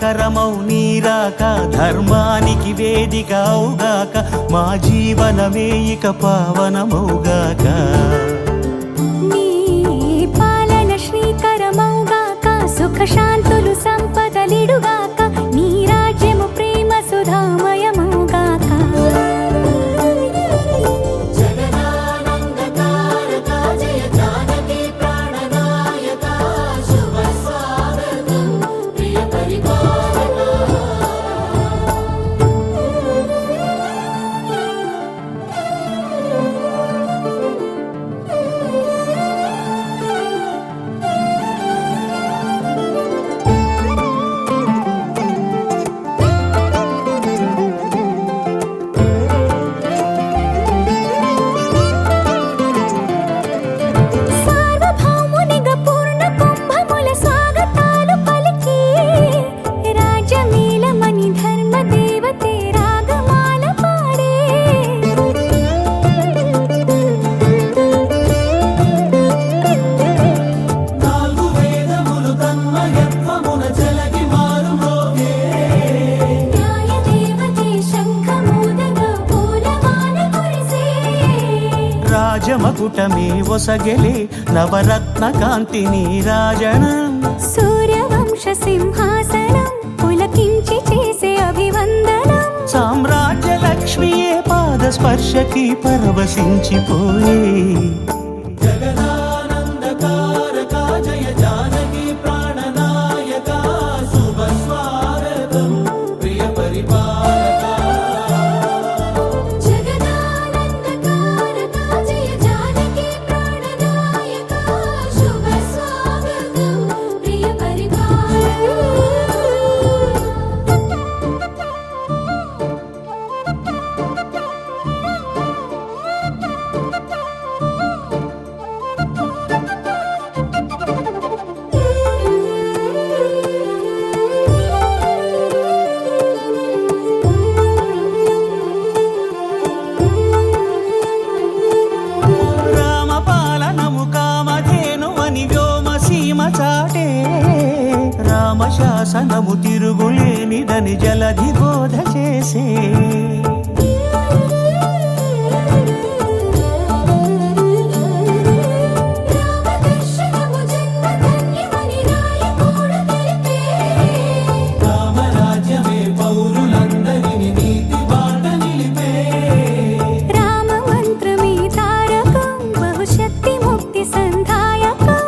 మంగళకరమౌ నీరాక ధర్మానికి వేదిక అవుగాక మా జీవనమే ఇక పావనమౌగాక నీ పాలన శ్రీకరమౌగాక సుఖ శాంతులు సంపదలిడుగాక నీ రాజ్యము ప్రేమ సుధామయమౌగాక రాజమకుటమే ఒసగెలే నవరత్న కాంతి నీరాజనం సూర్యవంశ సింహాసనం పులకించి చేసే అభివందనం సామ్రాజ్య లక్ష్మియే పాద స్పర్శకి పరవశించిపోయే జగదానందకారక జయ జానకి ప్రాణనాయక శుభ స్వాగతం ప్రియ పరిపాలక రామశాసనము తిరుగులేనిదని జలధి బోధ చేసే రామరాజ్యమే పౌరులందరిని నీతి బాట నిలిపే రామ మంత్రమే తారకం బహుశక్తి ముక్తి సంధాయకం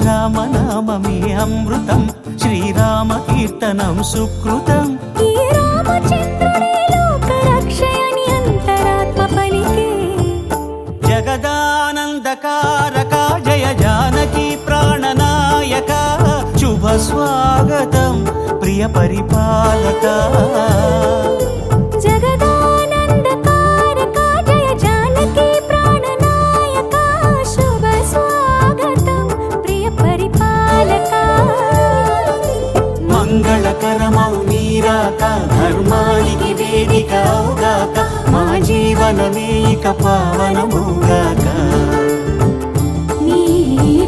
రామనామమే అమృతం శ్రీరామ కీర్తనం సుకృతం ఈ రామచంద్రుడే లోక రక్షయని అంతరాత్మ పలికే జగదానందకారక జయ జానకి ప్రాణనాయక శుభ స్వాగతం ప్రియ పరిపాలక జగదానందకారక జయ జానకి ప్రాణనాయక శుభ స్వాగతం ప్రియ పరిపాలక మంగళకరమౌ నీరాక ధర్మానికి వేదిక అవుగాక మా జీవనమే ఇక పావనమౌగాక నీ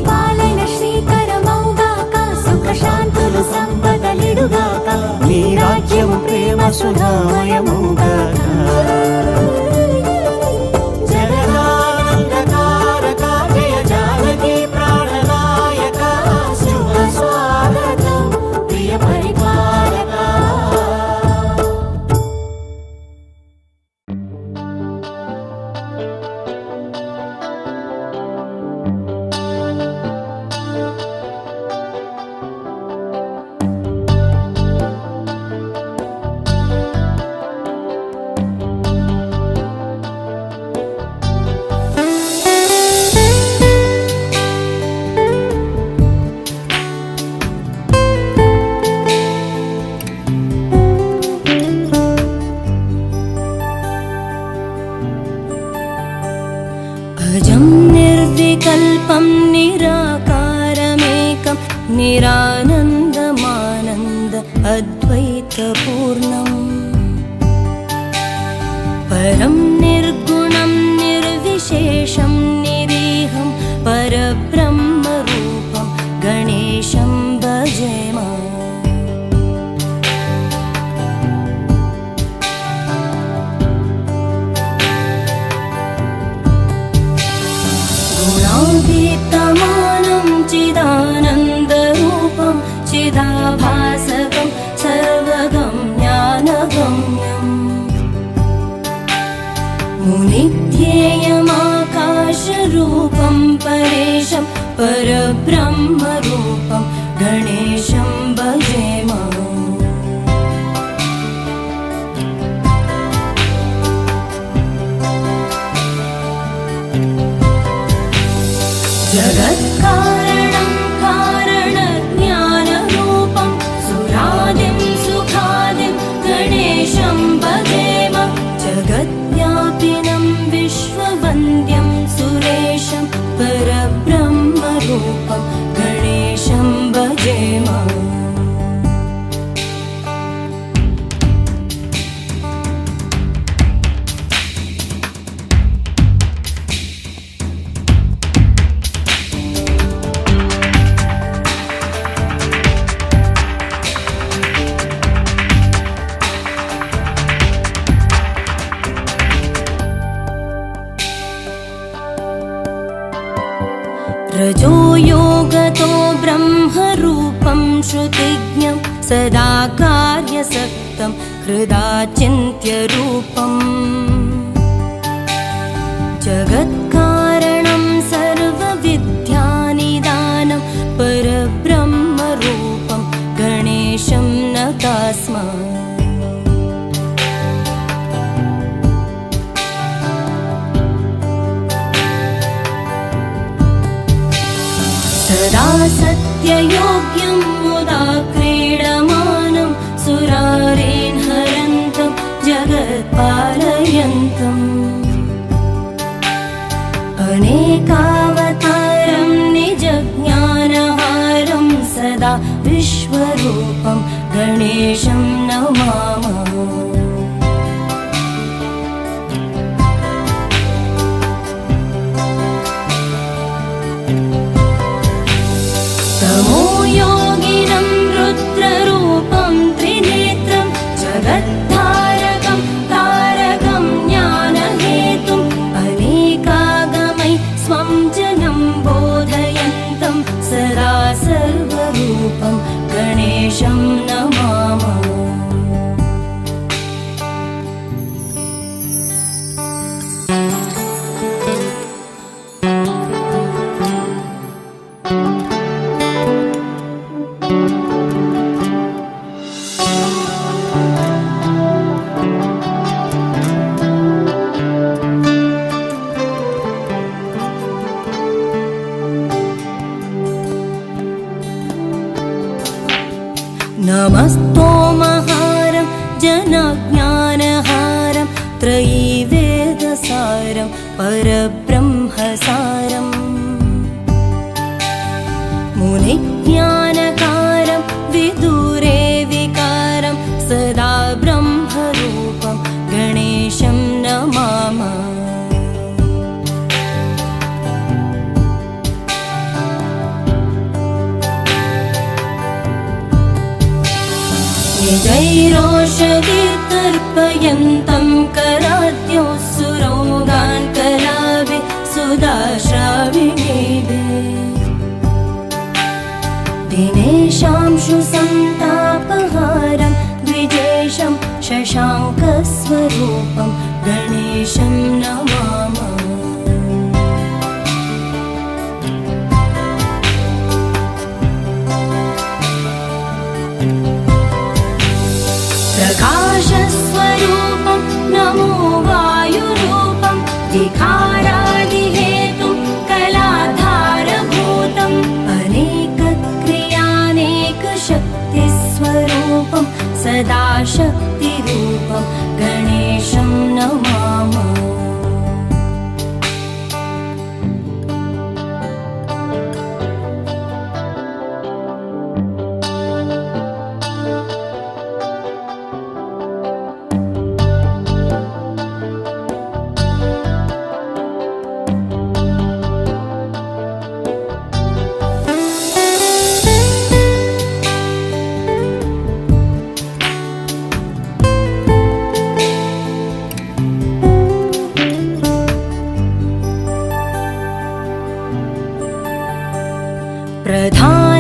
పాలన శ్రీకరమౌగాక సుఖ శాంతులు సంపదలిడుగాక నీ రాజ్యము ప్రేమ సుధామయమౌగాక జగదానందకారక జయ జానకి ప్రాణనాయక శుభ స్వాగతం ప్రియ పరిపాలక अजं निर्विकल्पं निराकारमेकं निरानन्दमानन्द अद्वैतपूर्णम् परं निर्गुणं निर्विशेषं निरीहं परब्रह्मरूपं गणेशं भजेम कीर्तमानं चिदानन्दरूपं चिदाभासकं सर्वगम्यानगम्यम् मुनिध्येयमाकाशरूपं परेशं परब्रह्मरूपं गणेशं भजेम जगत्कारणं कारणज्ञानरूपं सुरादिं सुखादिं गणेशं भजेम जगद्व्यापिनं विश्ववन्द्यं सुरेशं परब्रह्मरूपं गणेशं भजेम रजो योगतो ब्रह्मरूपं श्रुतिज्ञं सदा कार्यसक्तं हृदाचिन्त्यरूपम् जगत्कारणं सर्वविद्यानिदानं परब्रह्मरूपं गणेशं नतास्म सदा सत्ययोग्यं मुदा क्रीडमानं सुरारेन् हरन्तं जगत्पालयन्तम् अनेकावतारं निजज्ञानहारं सदा विश्वरूपं गणेशं नमामः तमो योगिनं रुद्ररूपं त्रिनेत्रं जगत्तारकं तारकं ज्ञानहेतुम् अनेकागमै स्वं जनं बोधयन्तं सदा सर्वरूपं गणेशं नमामः नमस्तोमहारं जनज्ञानहारं त्रयीवेदसारं परब्रह्मसारम् मुनिज्ञानकारं विदुरे विकारं सदा ब्रह्मरूपं गणेशं नमामः निजैरोषधितर्पयन्तं कराद्यो सुरोगान् कलाभि सुदाश्राविणीभि दिनेशांशु सन्तापहारं द्विजेशं शशाङ्कस्वरूपं गणेशं नमामः प्रकाशस्वरूपं नमो वायुरूपं विकारादिहेतुं कलाधारभूतम् अनेकक्रियानेकशक्तिस्वरूपं सदा शक्तिरूपं गणेशं नमामः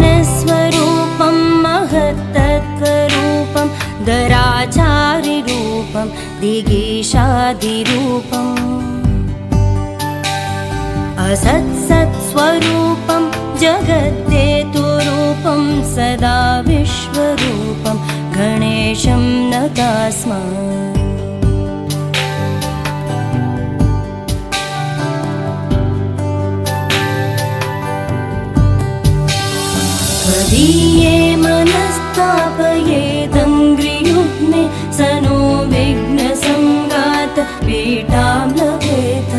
प्रधानस्वरूपं महत्तत्त्वरूपं दराचारिरूपं दिगीशादिरूपम् असत्सत्स्वरूपं जगद्देतुरूपं सदा विश्वरूपं गणेशं नतास्मः त्वदीये मनस्तापयेदङ्घ्रियुग्मे स नो विघ्नसङ्गात पीठां लभेत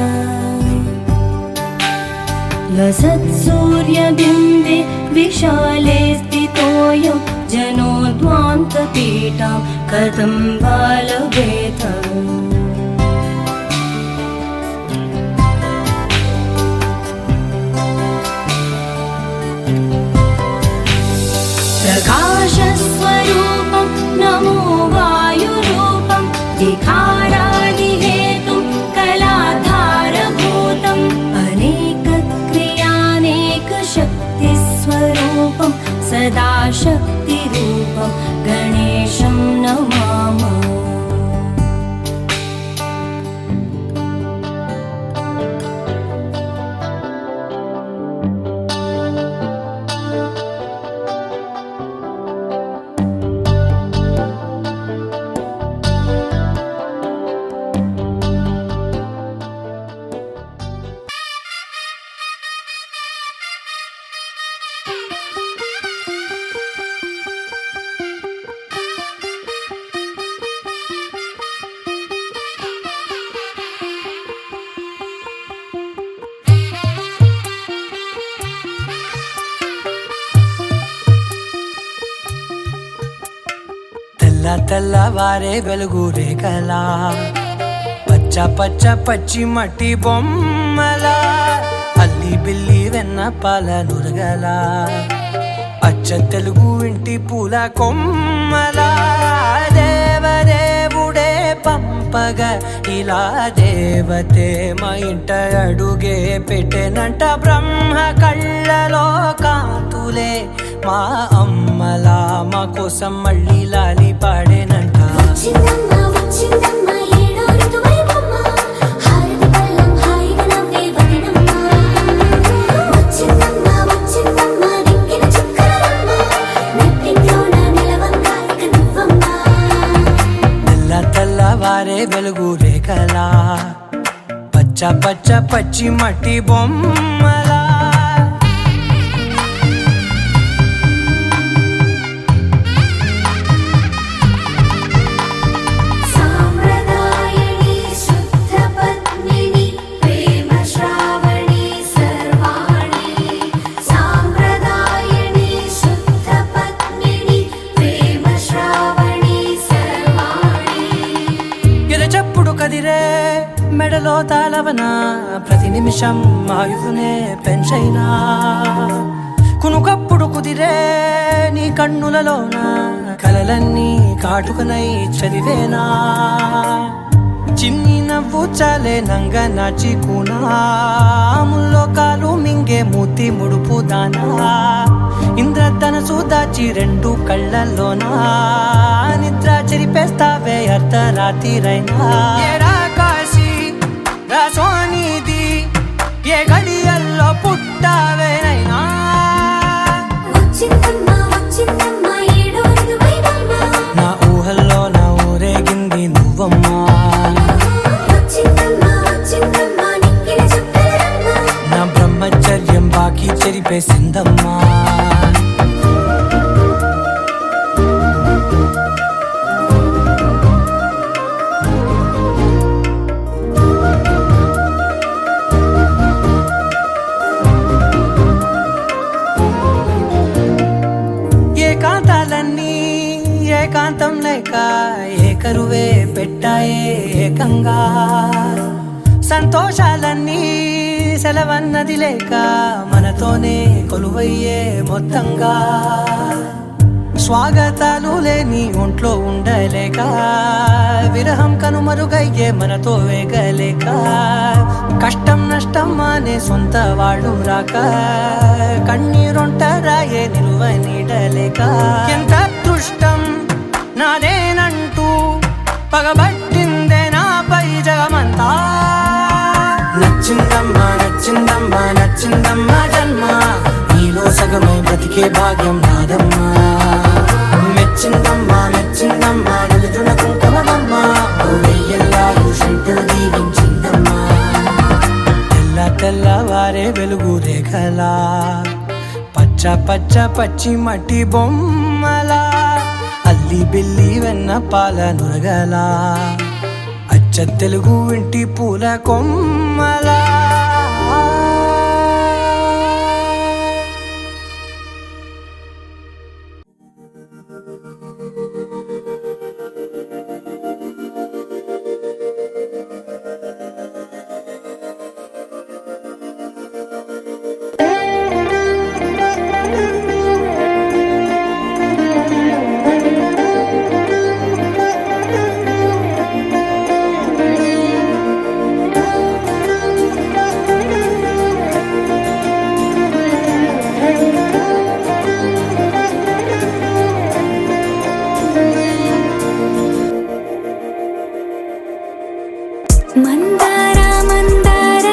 लसत्सूर्यबिम्बे विशाले स्थितोऽयं जनोद्वान्तपीठां कथं वा लभेत प्रकाशस्वरूपं नमो वायुरूपं विकारादिहेतुं कलाधारभूतम् अनेकक्रियानेकशक्तिस्वरूपं सदा शक्तिरूपं गणेशं नमामः తెల్లవారే వెలుగు రేఖలా పచ్చ పచ్చ పచ్చి మట్టి బొమ్మలా అల్లి బిల్లి వెన్న పాల నురగలా అచ్చ తెలుగు ఇంటి పూల కొమ్మలా దేవదేవుడే పంపగా ఇలా దేవతే మా ఇంట అడుగే పెట్టెనంట బ్రహ్మ కళ్ళలో కాంతులే మా అమ్మలా మా కోసం మళ్ళీ లాలి పాడేనంట తెల్లవారే వెలుగు రేఖలా పచ్చ పచ్చ పచ్చి మట్టి బొమ్మలా కదిరే మెడలో తాళవన ప్రతి నిమిషం ఆయుధునే పెంచైనా కునుకప్పుడు కుదిరే నీ కన్నులలోన కలలన్నీ కాటుకనై చదివేనా చిన్ని నవ్వు చాలే నంగ నాచి కూనాముల్లో కాలు మింగే మూతి ముడుపు దానా ఇంద్రధనసు దాచి రెండు కళ్ళల్లోనా నిద్ర చెరిపేస్తావే అర్ధరాత్రిరైనా ఏరా కాశీ రా సోనిది ఏ గడియల్లో పుట్టావేనైనా నా ఊహల్లో నా ఊరేగింది నువ్వమ్మా నా బ్రహ్మచర్యం బాకీ చెరిపేసిందమ్మా ఏకాంతం లేక ఏకరువే పెట్టాయే ఏకంగా సంతోషాలన్నీ సెలవన్నది లేక మనతోనే కొలువయ్యే మొత్తంగా స్వాగతాలు లేని ఒంట్లో ఉండలేక విరహం కనుమరుగయ్యే మనతో వేగలేక కష్టం నష్టం అనే సొంత వాళ్ళు రాక కన్నీరొంటర ఉండలేక ఎంత అదృష్టం నాదేనంటూ పగబట్టిందే నాపై జగమంతా నచ్చిందమ్మా నచ్చిందమ్మా నచ్చిందమ్మా జన్మ నీలో సగమై బ్రతికే భాగ్యం నాదమ్మా మెచ్చిందమ్మా మెచ్చిందమ్మా నలుతున కుంకుమమ్మా వెయ్యల్లాలు శంకరు దీవించిందమ్మా తెల్లవారే వెలుగు రేఖలా పచ్చ పచ్చ పచ్చి మట్టి బొమ్మలా అల్లి బిల్లి వెన్న పాల నురగలా అచ్చ తెలుగు ఇంటి పూల కొమ్మలా మందార మందార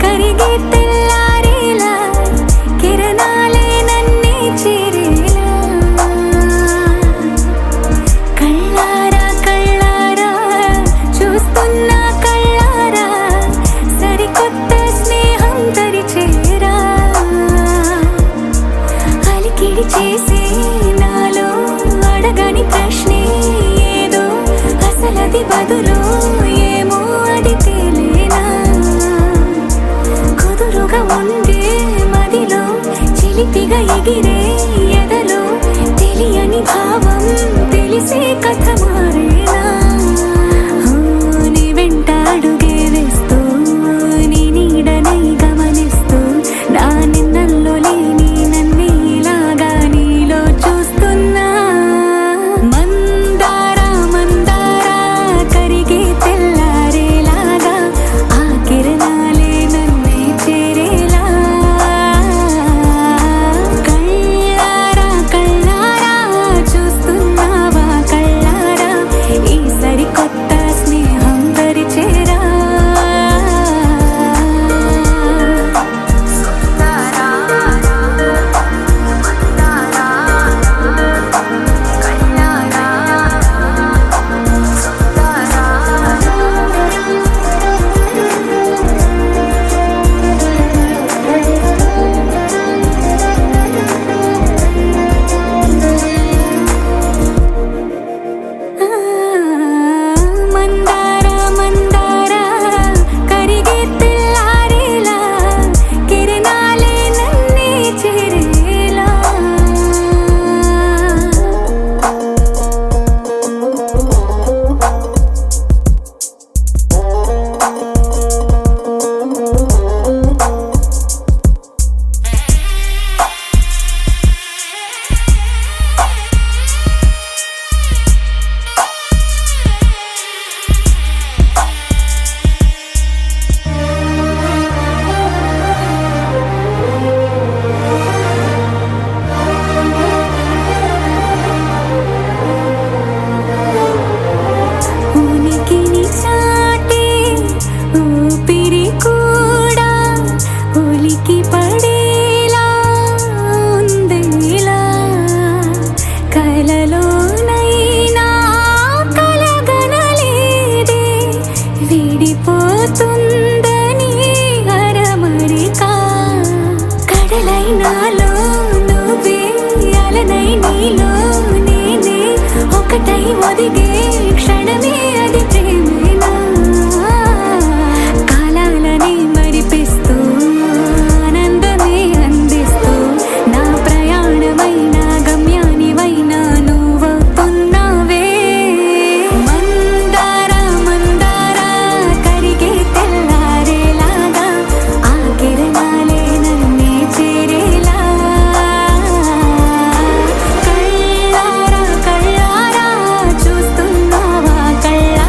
కరిగే తెల్లారేలా కిరణాలే నన్నే చేరేలా కళ్ళారా కళ్ళారా చూస్తున్నా కళ్ళారా సరికొత్త స్నేహం తరిచేరా అలికిడి చేసే నాలో అడగని ప్రశ్నే ఏదో అసలది బదులు ఉండే మదిలో చిలిపిగా ఎగిరే ఎదలో తెలియని భావం తెలిసే కథ మారేనా నీ వెంట అడుగే వేస్తూ నీ నీడనై గమనిస్తూ నా నిన్నల్లో లేని నన్నే ఇలాగా నీలో చూస్తున్నా మందార మందార కరిగే తెల్లారేలాగా ఆ కిరణాలే ఒదిగే క్షణమే అది ప్రేమేనా కాలాలని మరిపిస్తూ ఆనందమే అందిస్తూ నా ప్రయాణమైన గమ్యానివైన నువ్వవుతున్నావే మందార మందార కరిగే తెల్లారేలాగా ఆ కిరణాలే నన్నే చేరేలా కళ్ళారా కళ్ళారా చూస్తున్నావా కళ్ళ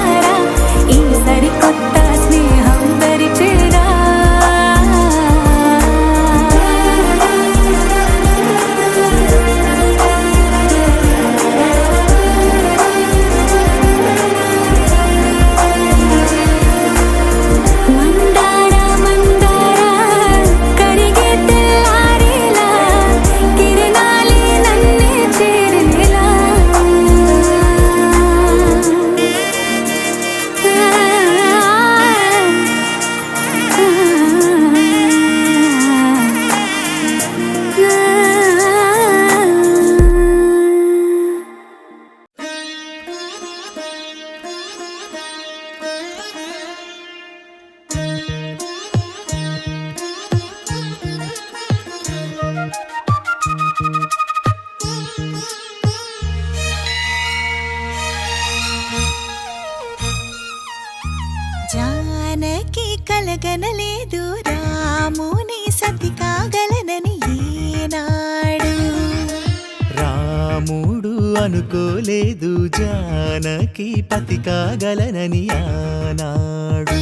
అనుకోలేదు జానకి పతి కాగలనని ఆనాడు.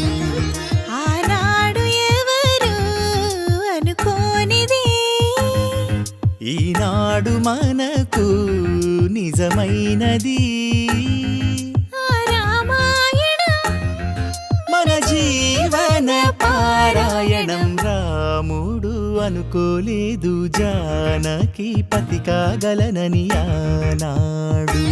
ఆనాడు ఎవరు అనుకోనిది ఈనాడు మనకు నిజమైనది. మన జీవన పారాయణం. రాముడు అనుకోలేదు జానకి పతి కాగలనని ఆనాడు.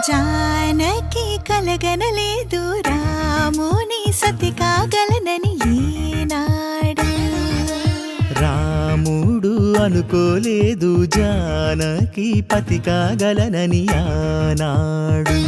జానకి కలగనలేదు రాముని సతి కాగలనని ఈనాడు. రాముడు అనుకోలేదు జానకి పతి కాగలనని ఆనాడు.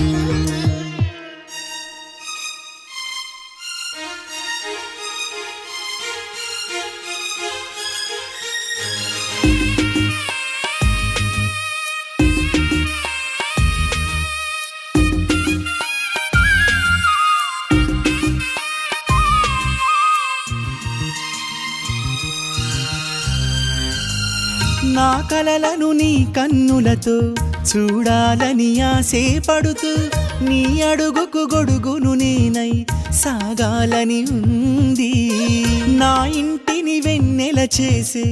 నా కలలను నీ కన్నులతో చూడాలని ఆశపడుతూ నీ అడుగుకు గొడుగును నేనై సాగాలని ఉంది. నా ఇంటిని వెన్నెల చేసే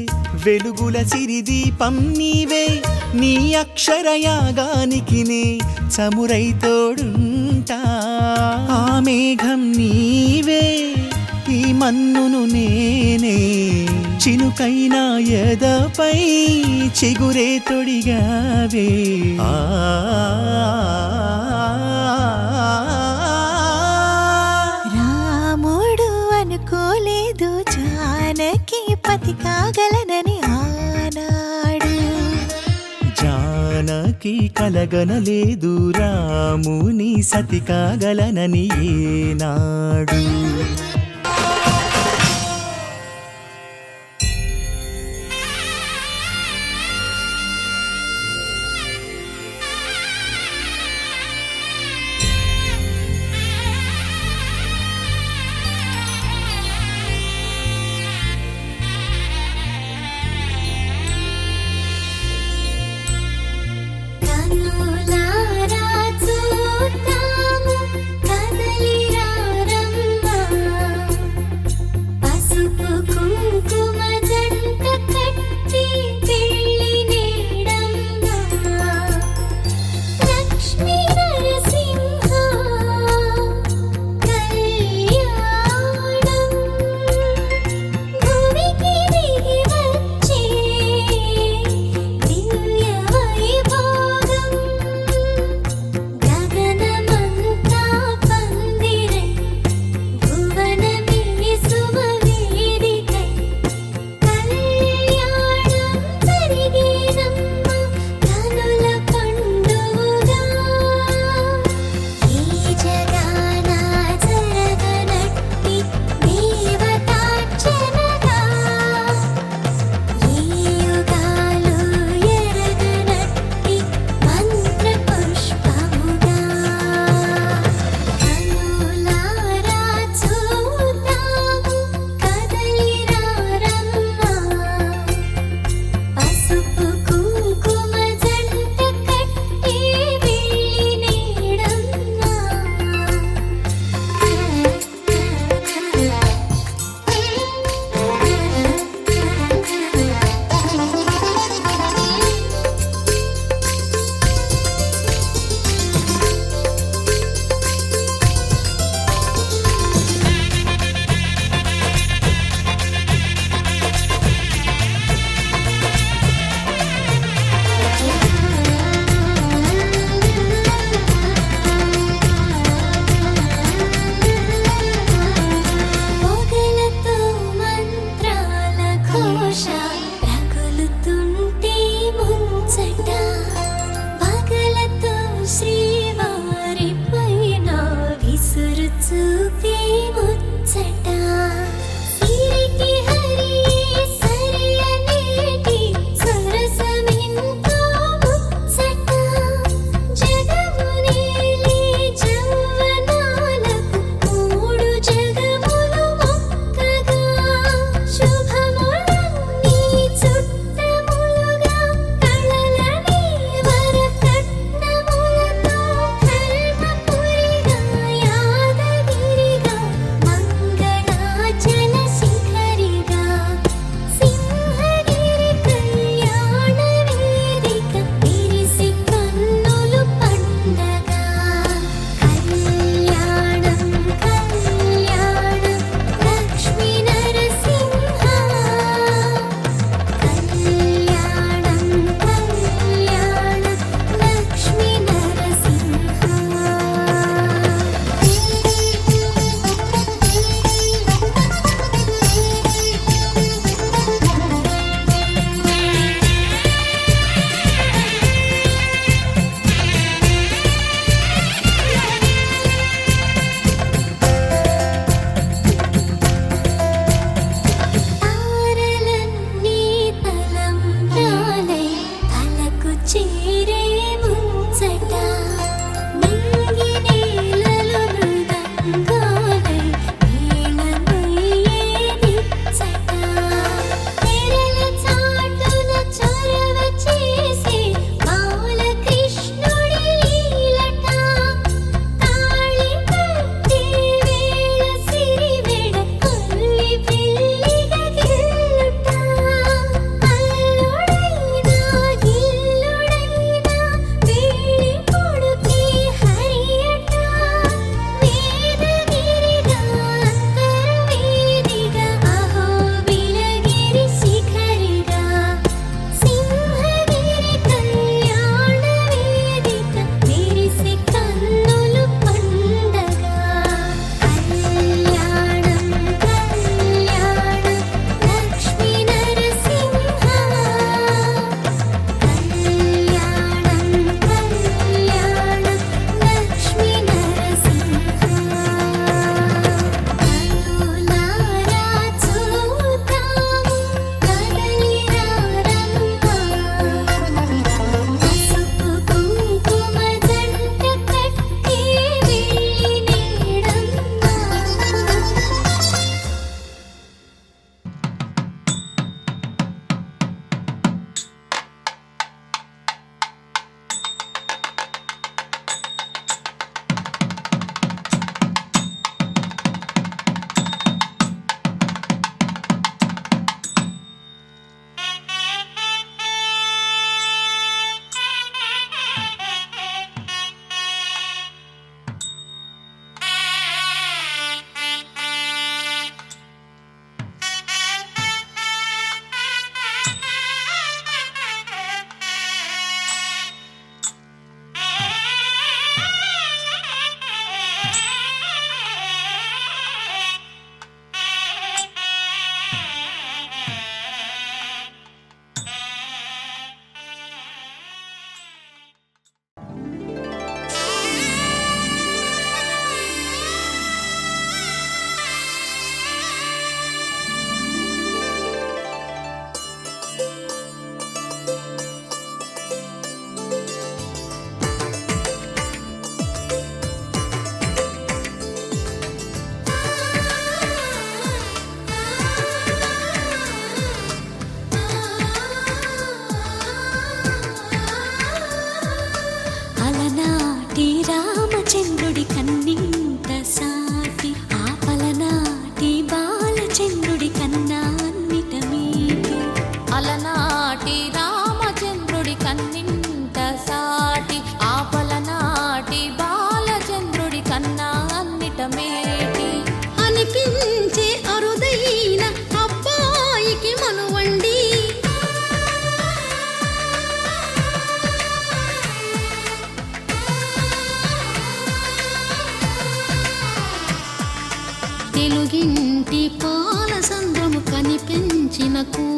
వెలుగుల సిరిదీపం నీవే. నీ అక్షరయాగానికి నే చమురై తోడుంటా. ఆ మేఘం నీవే, ఈ మన్నును నేనే. చినుకైనా ఎదపై చిగురే తొడిగావే. రాముడు అనుకోలేదు జానకి పతి కాగలనని ఆనాడు. జానకి కలగనలేదు రాముని సతి కాగలనని ఏనాడు. కనులారా చూద్దాము కదలిరా రమ్మా.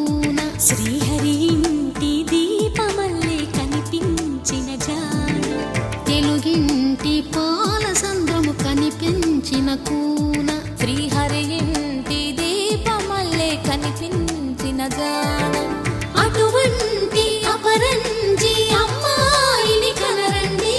కూన శ్రీహరి ఇంటి దీపమల్లే కనిపించిన జాన తెలుగింటి పాల సంద్రము కనిపించిన కూన శ్రీహరి ఇంటి దీపమల్లే కనిపించిన జాన అటువంటి అపరంజి అమ్మాయిని కనరండి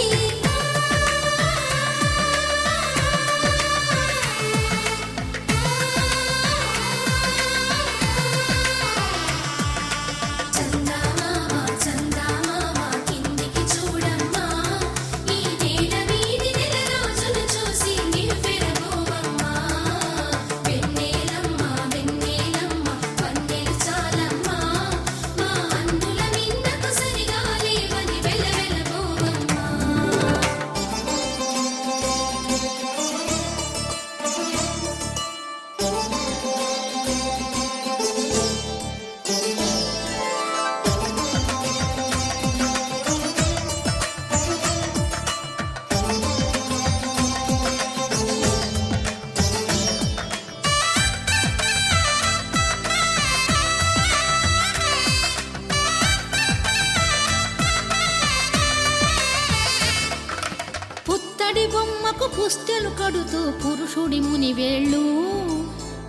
పుత్తడి బొమ్మకు పుస్తెలు కడుతూ పురుషుడి ముని వేళ్ళు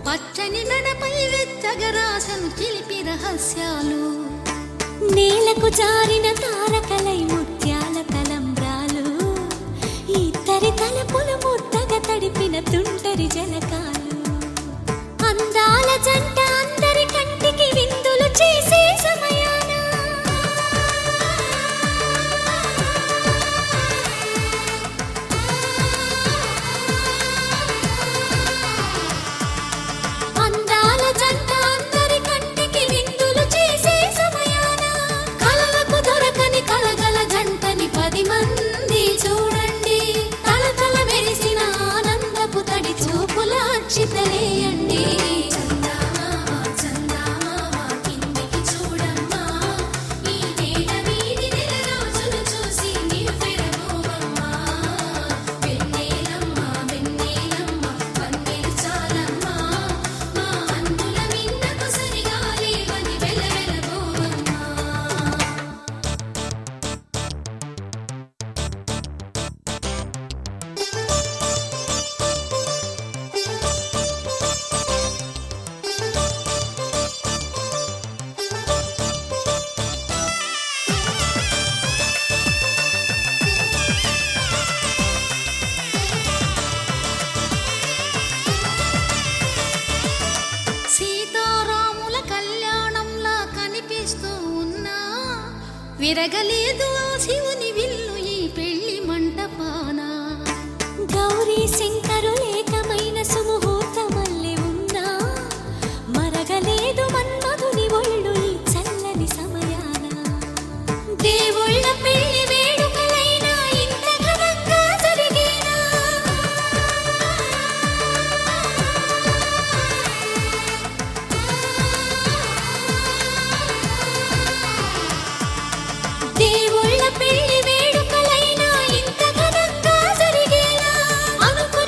పచ్చని నడపై వెచ్చగరాసను చిలిపి రహస్యాలు నేలకు జారిన తారకలై ముత్యాల తలంబ్రాలు ఇద్దరి తలపులు ముద్దగా తడిపిన తుంటరి జలకాలు అందాల జంట అందరి కంటికి విందులు చేసే సమయాన అందాల జంట అందరి కంటికి విందులు చేసే సమయాన కలలకు దొరకని కలగల జంటని 10 మంది చూడండి తలతల మెరిసిన ఆనందపు తడి చూపుల అక్షితలేయండి సీతారాముల కళ్యాణంలా కనిపిస్తూ ఉన్నా విరగలేదు ఆ శివుని విల్లు ఈ పెళ్లి మంటపాన గౌరీ శంకరులేకమైన సుముహూర్తమల్లె ఉన్నా మరగలేదు మన్మధుని ఒళ్ళు ఈ చల్లని సమయాన దేవుళ్ళ పెళ్లి వేడుకలైనా ఇంత ఘనంగా జరిగేనా దేవుళ్ళ పెళ్లి వేడుకలైనా ఇంత ఘనంగా జరిగేనా అనుకున్న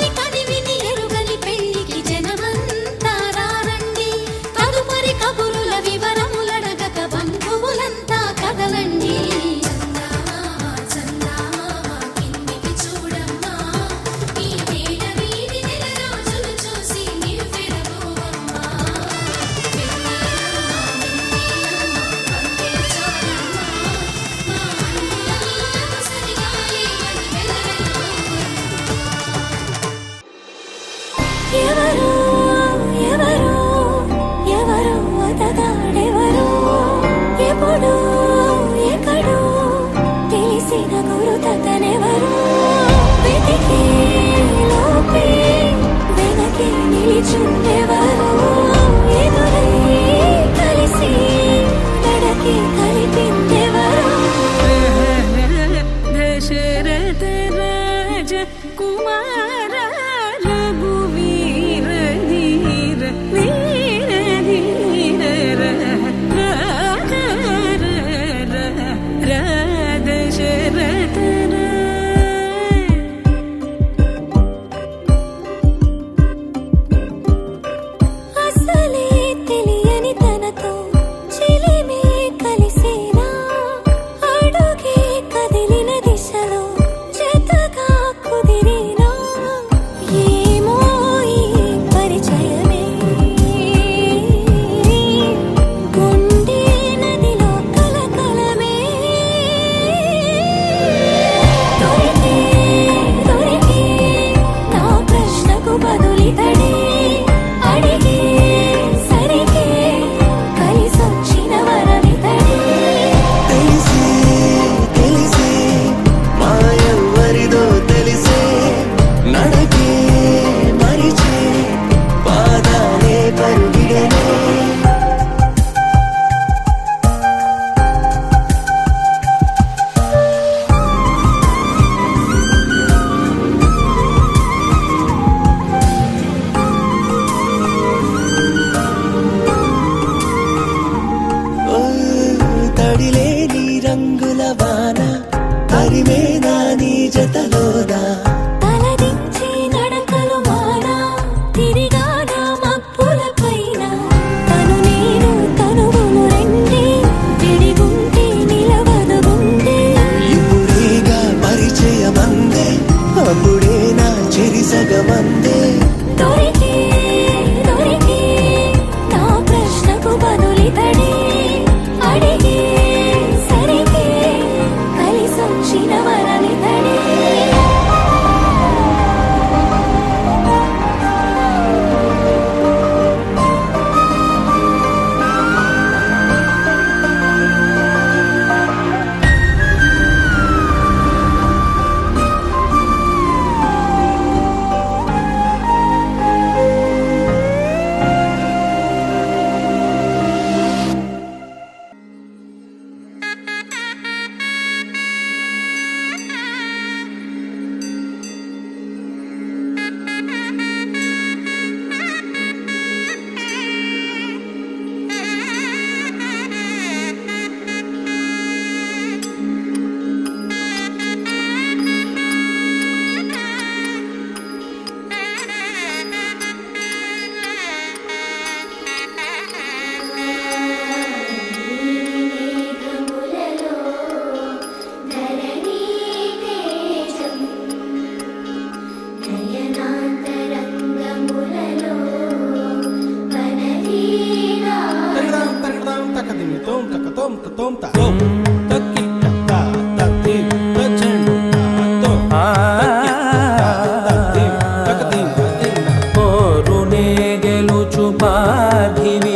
పోరునే గెలుచు పార్థివీపతి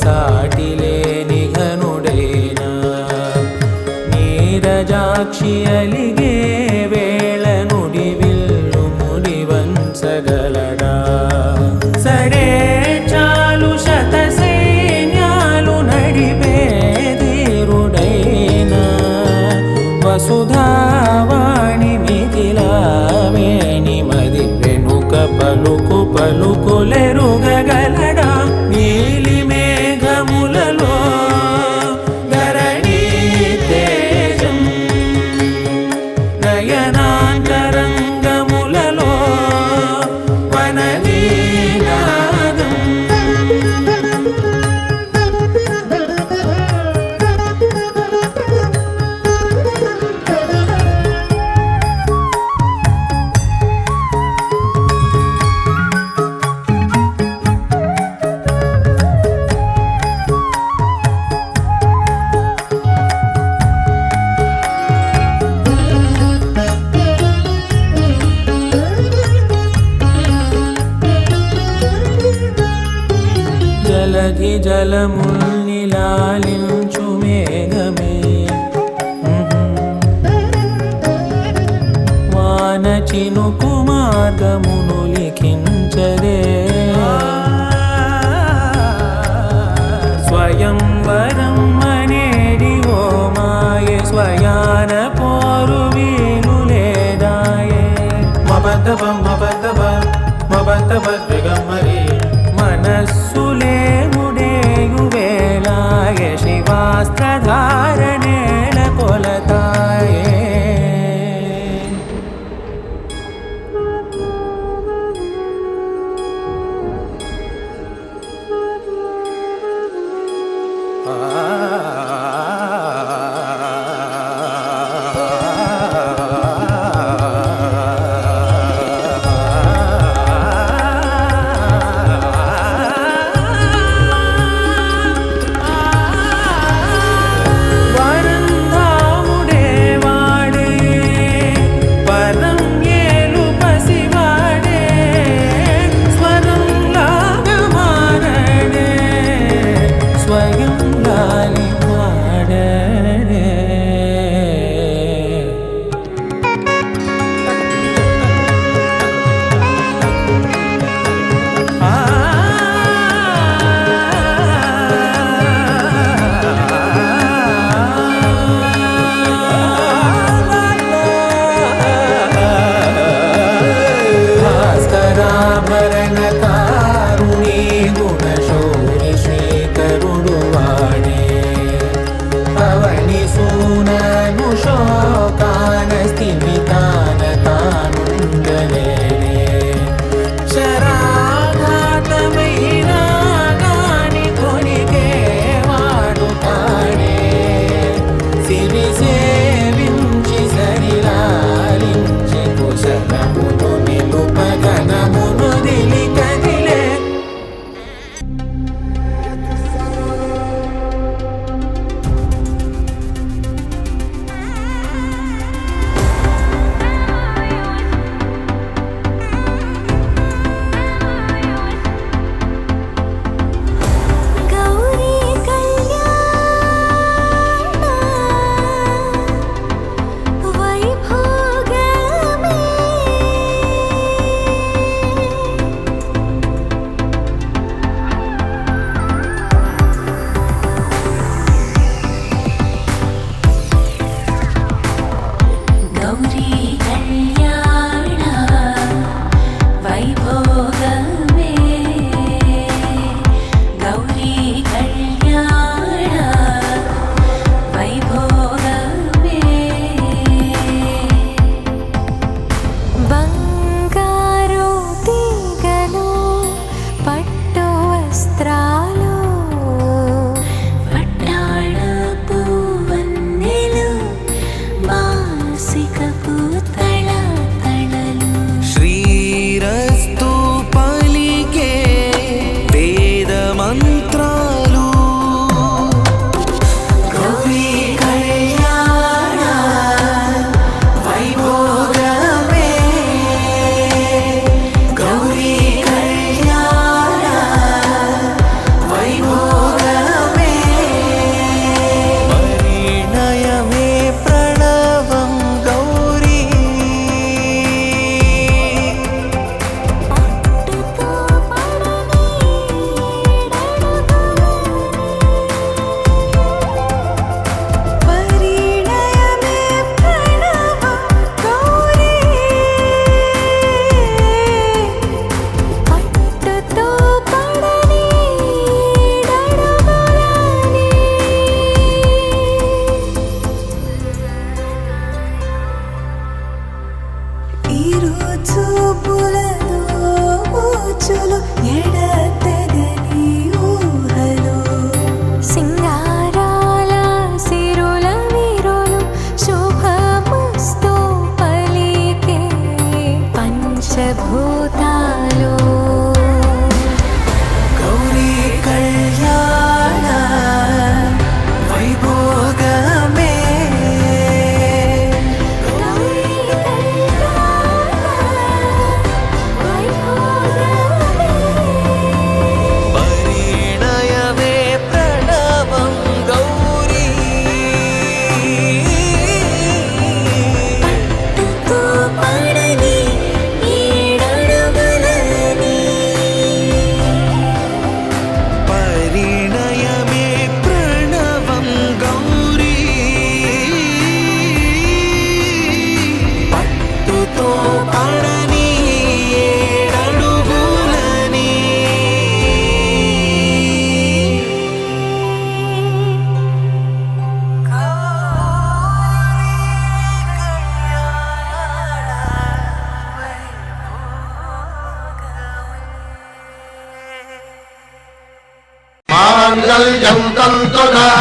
సాటిలేని ఘనుడేనా నీరజాక్షి అలిగే వేళ నుడి విల్లు ముడి వంచగలడా సరే చాలు శత సైన్యాలు నడిపే ధీరుడైనా వసుధావాణి మిథిలావేణి మది వెనుక పలుకు పలుకులెరుగగలడా నీలి మేఘములలో ధరణీ తేజం నయనాంతరంగములలో వననీనాదం జలధి జలముల్ని లాలించు మేఘమే వాన చినుకు మార్గమును లిఖించదే స్వయంవరం అనేడి ఓ మాయ స్వయాన పోరు వీలు లేదాయే మబద్దబ మబద్దబ మబద్దబ దిగమ్మరి మనస్సులే ముడేయు వేళాయ శివాస్త్రధారణేల కొలతాయే వరంధాముడే వాడే పరం ఏలు పసివాడే స్వరం లాగా మారడే స్వయం లాలి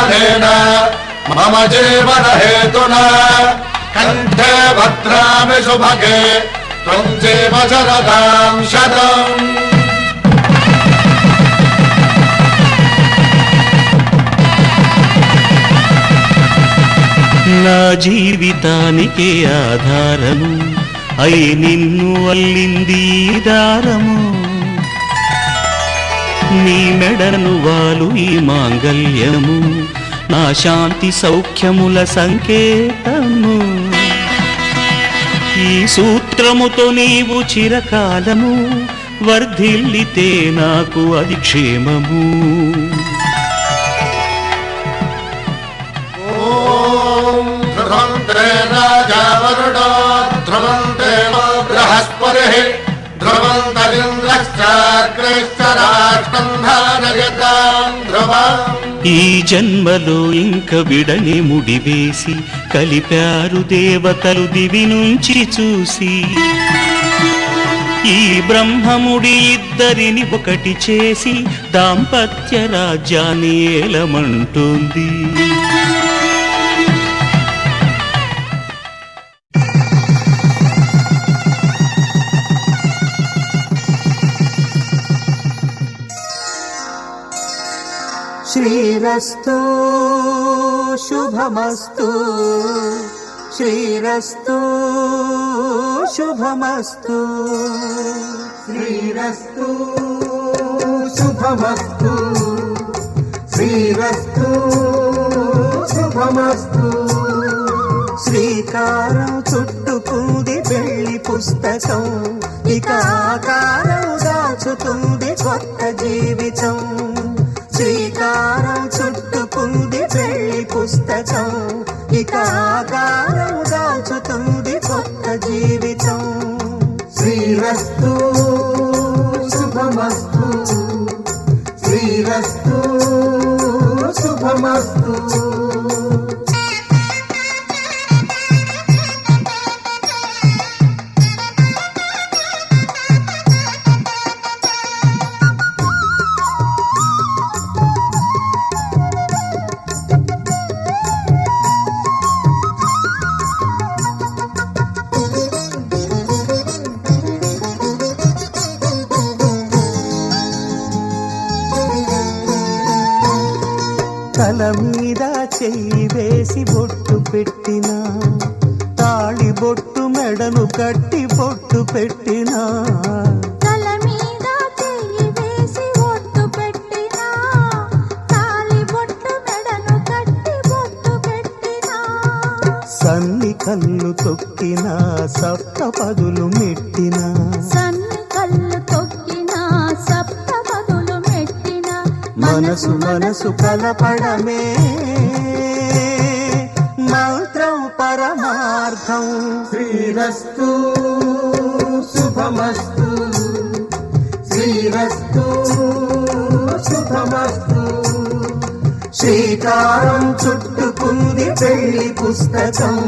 फलेन मम जीवन हेतुना कंठे भद्रामि शुभगे त्वं जीव शरदां शतम् నా జీవితానికే ఆధారము అయి నిన్ను అల్లింది ఈ దారము నీ మెడను వాలు ఈ మాంగల్యము నా శాంతి సౌఖ్యముల సంకేతము ఈ సూత్రముతో నీవు చిరకాలము వర్ధిల్లితే నాకు అది క్షేమము ध्रुवन्ते राजा वरुणो ध्रुवन्ते बृहस्पतिः ध्रुवन्तरिन्द्रश्चाग्रश्च राष्ट्रं धारयतां ध्रुवम् ఈ జన్మలో ఇంక విడని ముడివేసి కలిపారు దేవతలు దివి నుంచి చూసి ఈ బ్రహ్మముడి ఇద్దరిని ఒకటి చేసి దాంపత్య రాజ్యాన్ని ఏలమంటుంది శ్రీరస్తు శుభమస్తు శ్రీరస్తు శుభమస్తు శ్రీరస్తు శుభమస్తు శ్రీరస్తు శుభమస్తు శ్రీకారం చుట్టుకుంది పెళ్లి పుస్తకం ఇక ఆకారం దాచుతుంది కొత్త జీవితం శ్రీకారం చుట్టుకుంది పెళ్లి పుస్తకం ఇక ఆకారం దాచుతుంది కొత్త జీవితం శ్రీరస్తు శుభమస్తు శ్రీరస్తు శుభమస్తు తల మీద చెయ్యి వేసి బొట్టు పెట్టినా తాళి బొట్టు మెడను కట్టి బొట్టు పెట్టినా తల మీద చెయ్యి వేసి బొట్టు పెట్టినా తాళి బొట్టు మెడను కట్టి బొట్టు పెట్టినా సన్ని కళ్ళు తొక్కినా సప్త పదులు మెట్టినా సన్ని కళ్ళు తొక్కినా సప్త పదులు మెట్టినా మనసు మనసు కలపడమే మంత్రం పరమార్థం శ్రీరస్తు శుభమస్తు శ్రీరస్తు శుభమస్తు శ్రీకారం చుట్టుకుంది పెళ్లి పుస్తకం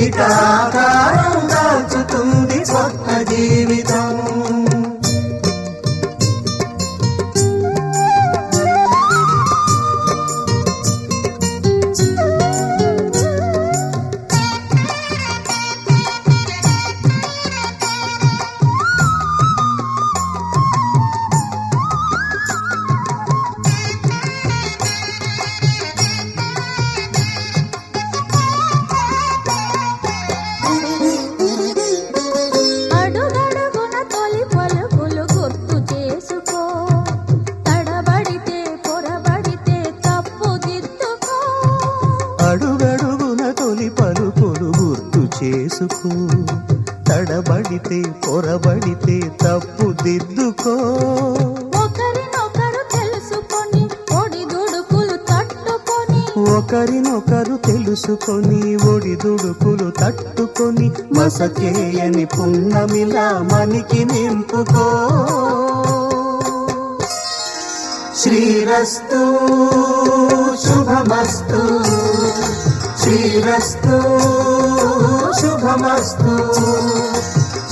ఇక ఆకారం దాచుతుంది కొత్త జీవితం అడుగడుగున తొలి పలుకులు గుర్తు చేసుకో తడబడితే పొరబడితే తప్పు దిద్దుకో అడుగడుగున తొలి పలుకులు గుర్తు చేసుకో తడబడితే పొరబడితే తప్పు దిద్దుకో ఒకరినొకరు తెలుసుకొని ఒడిదుడుకులు తట్టుకొని ఒకరినొకరు తెలుసుకొని ఒడిదుడుకులు తట్టుకొని మసకేయని పున్నమిలా మనికి నింపుకో శ్రీరస్తు శుభమస్తు శ్రీరస్తు శుభమస్తు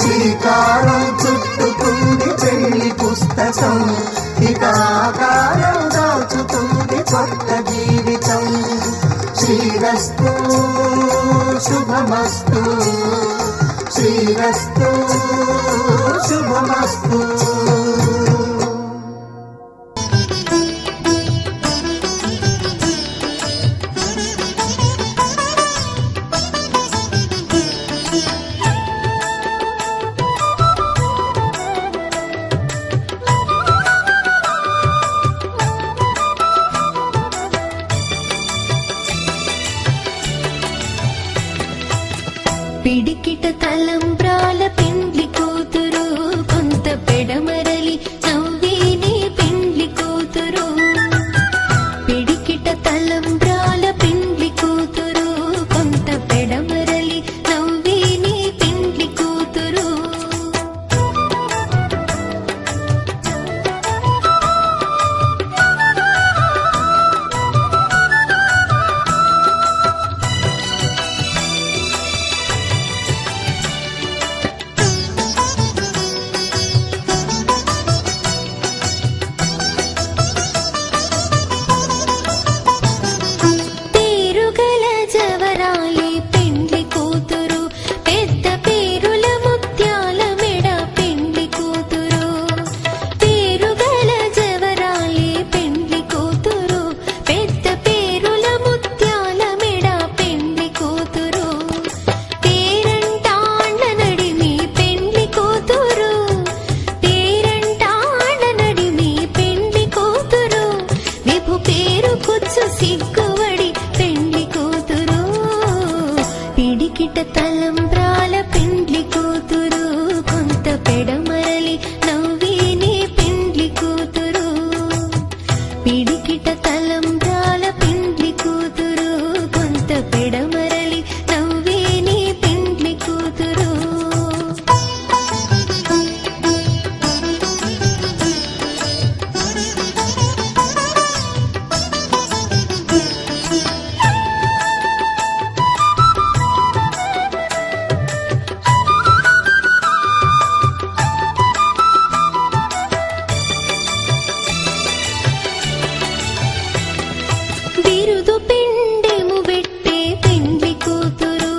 శ్రీకారం చుట్టుకుంది పెళ్లి పుస్తకం ఇక ఆకారం దాచుతుంది కొత్త జీవితం శ్రీరస్తు శుభమస్తు శ్రీరస్తు శుభమస్తు. పిడికిట తలంబ్రాల పెండ్లి కూతురు కొంత పెడమరలి నవ్వేనే పెండ్లి కూతురు. పిడికిట తలంబ్రాల పెండ్లి కూతురు కొంత పెడమరలి నవ్వేనే పెండ్లి కూతురు. తలంబ్రాల పెండ్లి కూతురు కొంత పెడమరలి నవ్వేనే పెండ్లి కూతురు. పిడికిట తలంబ్రాల పెండ్లి కూతురు కొంత పెడమరలి నవ్వేనే పెండ్లి కూతురు. బిరుదు పిండెము పెట్టే పెండ్లి కూతురు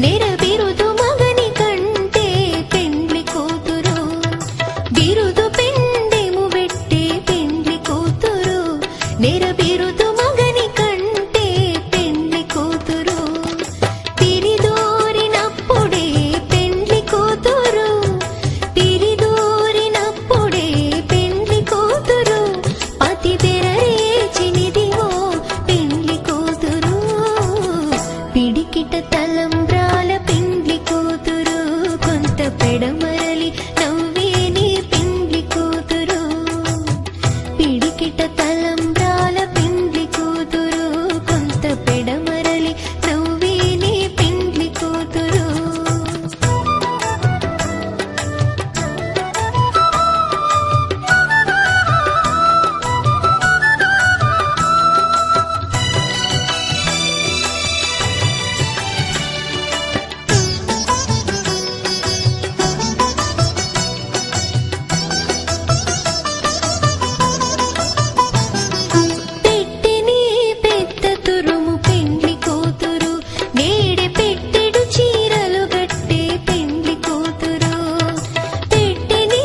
నెర బిరుదు మగని కంటే పెండ్లి కూతురు. బిరుదు పిండెము పెట్టే పెండ్లి కూతురు నెర బిరుదు మగని కంటే పెండ్లి కూతురు. తిరిదోరినప్పుడే పెండ్లి కూతురు తిరిదోరినప్పుడే పెండ్లి కూతురు. పతి తెరరేచినిదివో పెండ్లి కూతురు. పిడికిట తలంబ్రాల పెండ్లి కూతురు కొంత పెడమరలి నవ్వేనే పెండ్లి కూతురు. పిడికిట తలంబ్రాల పెండ్లి కూతురు కొంత పెడమరలి నవ్వేనే పెండ్లి కూతురు. పెట్టెనే పెద్ద తురుము పెండ్లి కూతురు నేడే పెట్టెడు చీరలు గట్టే పెండ్లి కూతురు. పెట్టెనే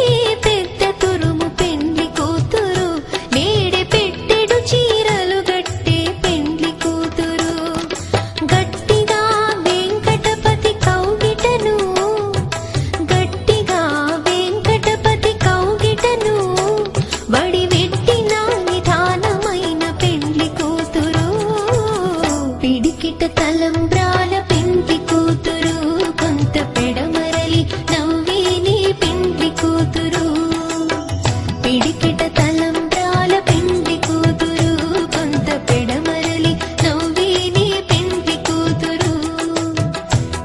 పెద్ద తురుము పెండ్లి కూతురు నేడే పెట్టెడు చీరలు గట్టే పెండ్లి కూతురు. గట్టిగా వెంకటపతి కౌగిటను గట్టిగా వెంకటపతి కౌగిటను వడివెట్టిన నిధానమైన పెండ్లి కూతురు. పిడికిట తలంబ్రాల పెండ్లి కూతురు కొంత పెడమరలి నవ్వేనే పెండ్లి కూతురు. పిడికిట తలంబ్రాల పెండ్లి కూతురు కొంత పెడమరలి నవ్వేనే పెండ్లి కూతురు.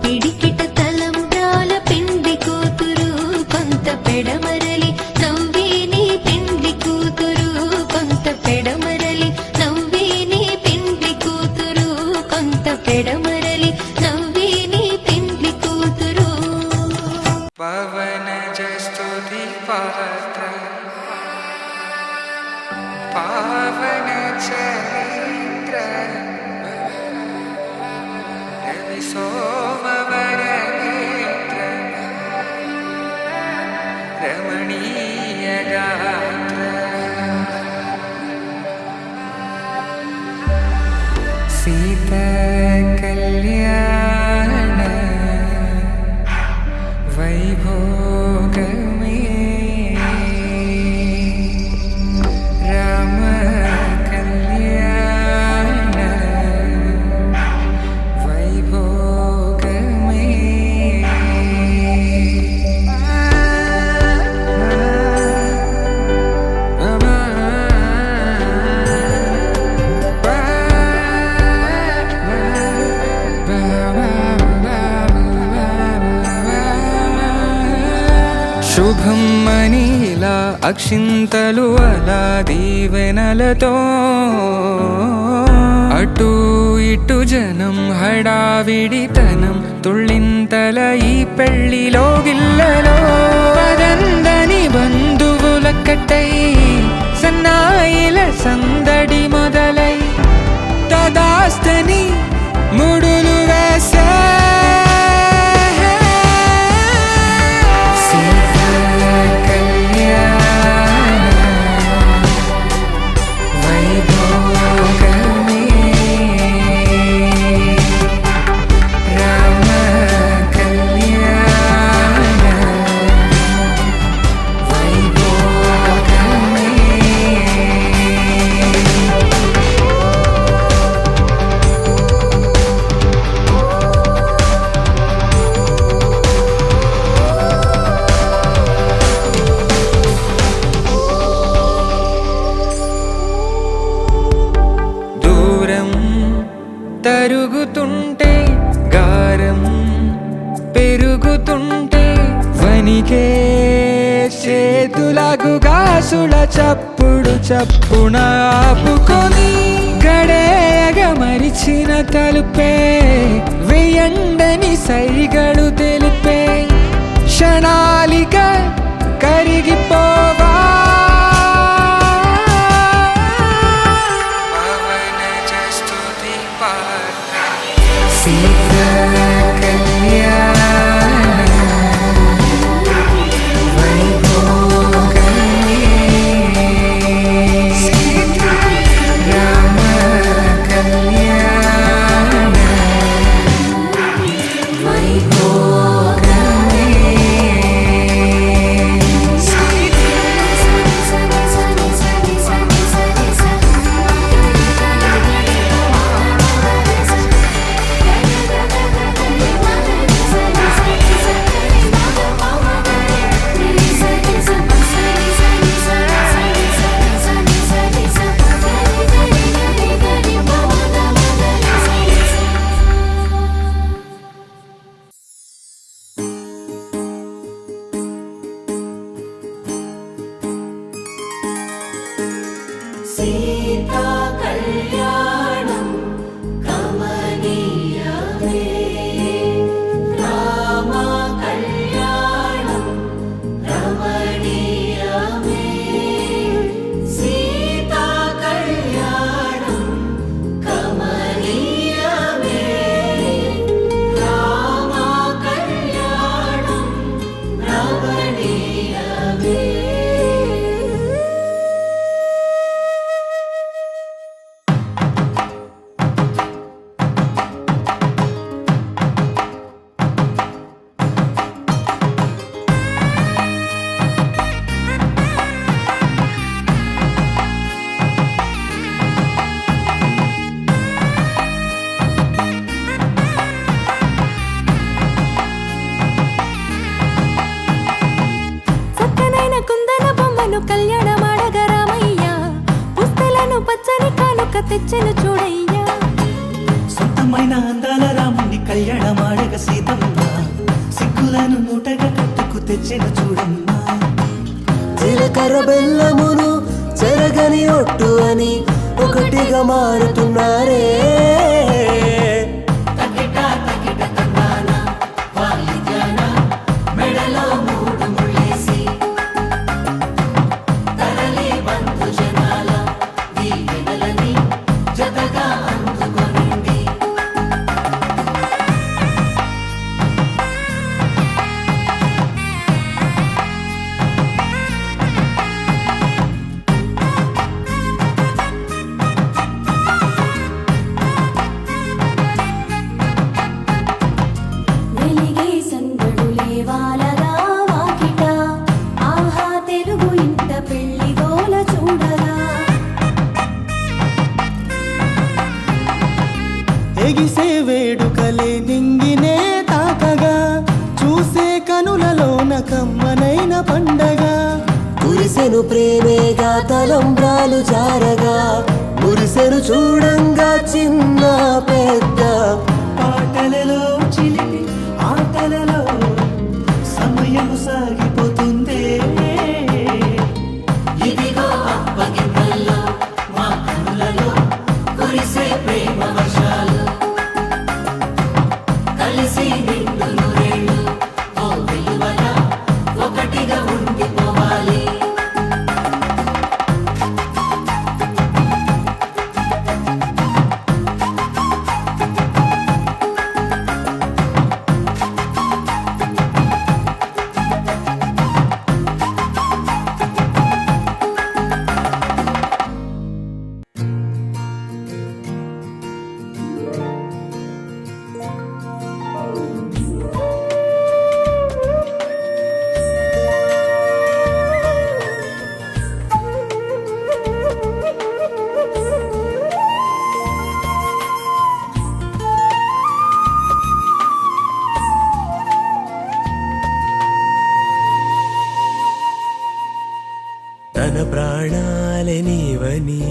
పిడికిట తలంబ్రాల పెండ్లి కూతురు కొంత పెడమరలి నవ్వేనే పెండ్లి కూతురు. కొంత పెడమరలి నవ్వేనే పెండ్లి కూతురు కొంత పెడమరలి సీత కళ్యాణ వైభోగమే రామ కళ్యాణ వైభోగమే శుభం మనీలా అక్షింతలు అలా దీవెనలతో అటు ఇటు జనం హడావిడితనం తుళ్ళింతల ఈ పెళ్లిలో గిల్లలో పదందని బంధువుల కట్టై సన్నాయిల సందడి మొదలై తదాస్తని ముడులు వేసే తరుగుతుంటే గారం పెరుగుతుంటే వనికే చేతులకు గాసుల చప్పుడు చప్పున ఆపుకొని గడేయగ మరిచిన తలుపే వేయండని సైగడు తెలిపే క్షణాలిక కరిగిపోవా సీత కళ్యాణ వైభోగమే రామ కళ్యాణ వైభోగమే సీతా కళ్యాణం కమనీయమే రామ కళ్యాణం రమణీయమే సీతా కళ్యాణం కమనీయమే రామ కళ్యాణం రమణీయమే తెచ్చెను చూడయ్యా సొంతమైన అందాల రాముని కళ్యాణమాడగ సీతమ్మ సిగ్గులను మూటగా కట్టుకు తెచ్చెను చూడమ్మా జీలకర్ర బెల్లమును చెరగని ఒట్టు అని ఒకటిగా మారుతున్నారే ఎగిసే వేడుకలే నింగినే తాకగా చూసే కనులలోన కమ్మనైన పండగ కురిసెను ప్రేమేగా తలంబ్రాలు జారగా మురిసెను చూడంగా చిన్న పెద్ద పాటలలో చిలిపి ఆటలలో సమయం సాగిపోతుందే ఇదిగో అప్పగింతల్లో మా కనులలో కురిసే ప్రేమ వర్షాలు కలిసి నిండు నూరేళ్ళు ఓ విలువల ఒకటిగా ఉండిపోవాలి తన ప్రాణాలే నీవని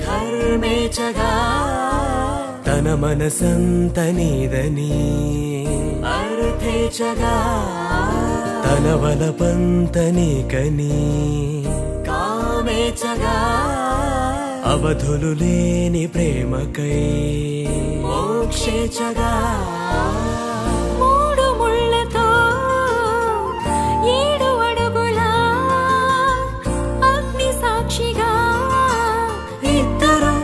హర్మేచగా తన మనసంత నీదని అర్థేచగా తన వలపంత నీకని కామేచగా అవధులు లేని ప్రేమకై మోక్షేచగా మూడు ముళ్ళతో 7 అడుగుల అగ్ని సాక్షిగా ఇద్దరు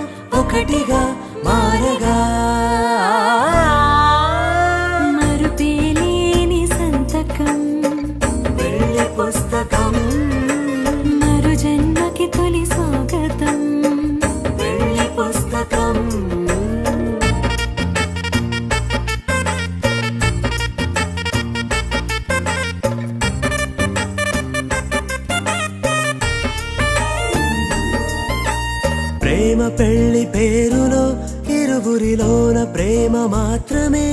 ఒకటిగా మారగా మరుపేలేని సంతకం వెళ్ళి పుస్తకం మరు జన్మకి తొలి స్వాగతం వెళ్ళి పుస్తకం ప్రేమ పెళ్లి పేరులో ఇరువురిలోన ప్రేమ మాత్రమే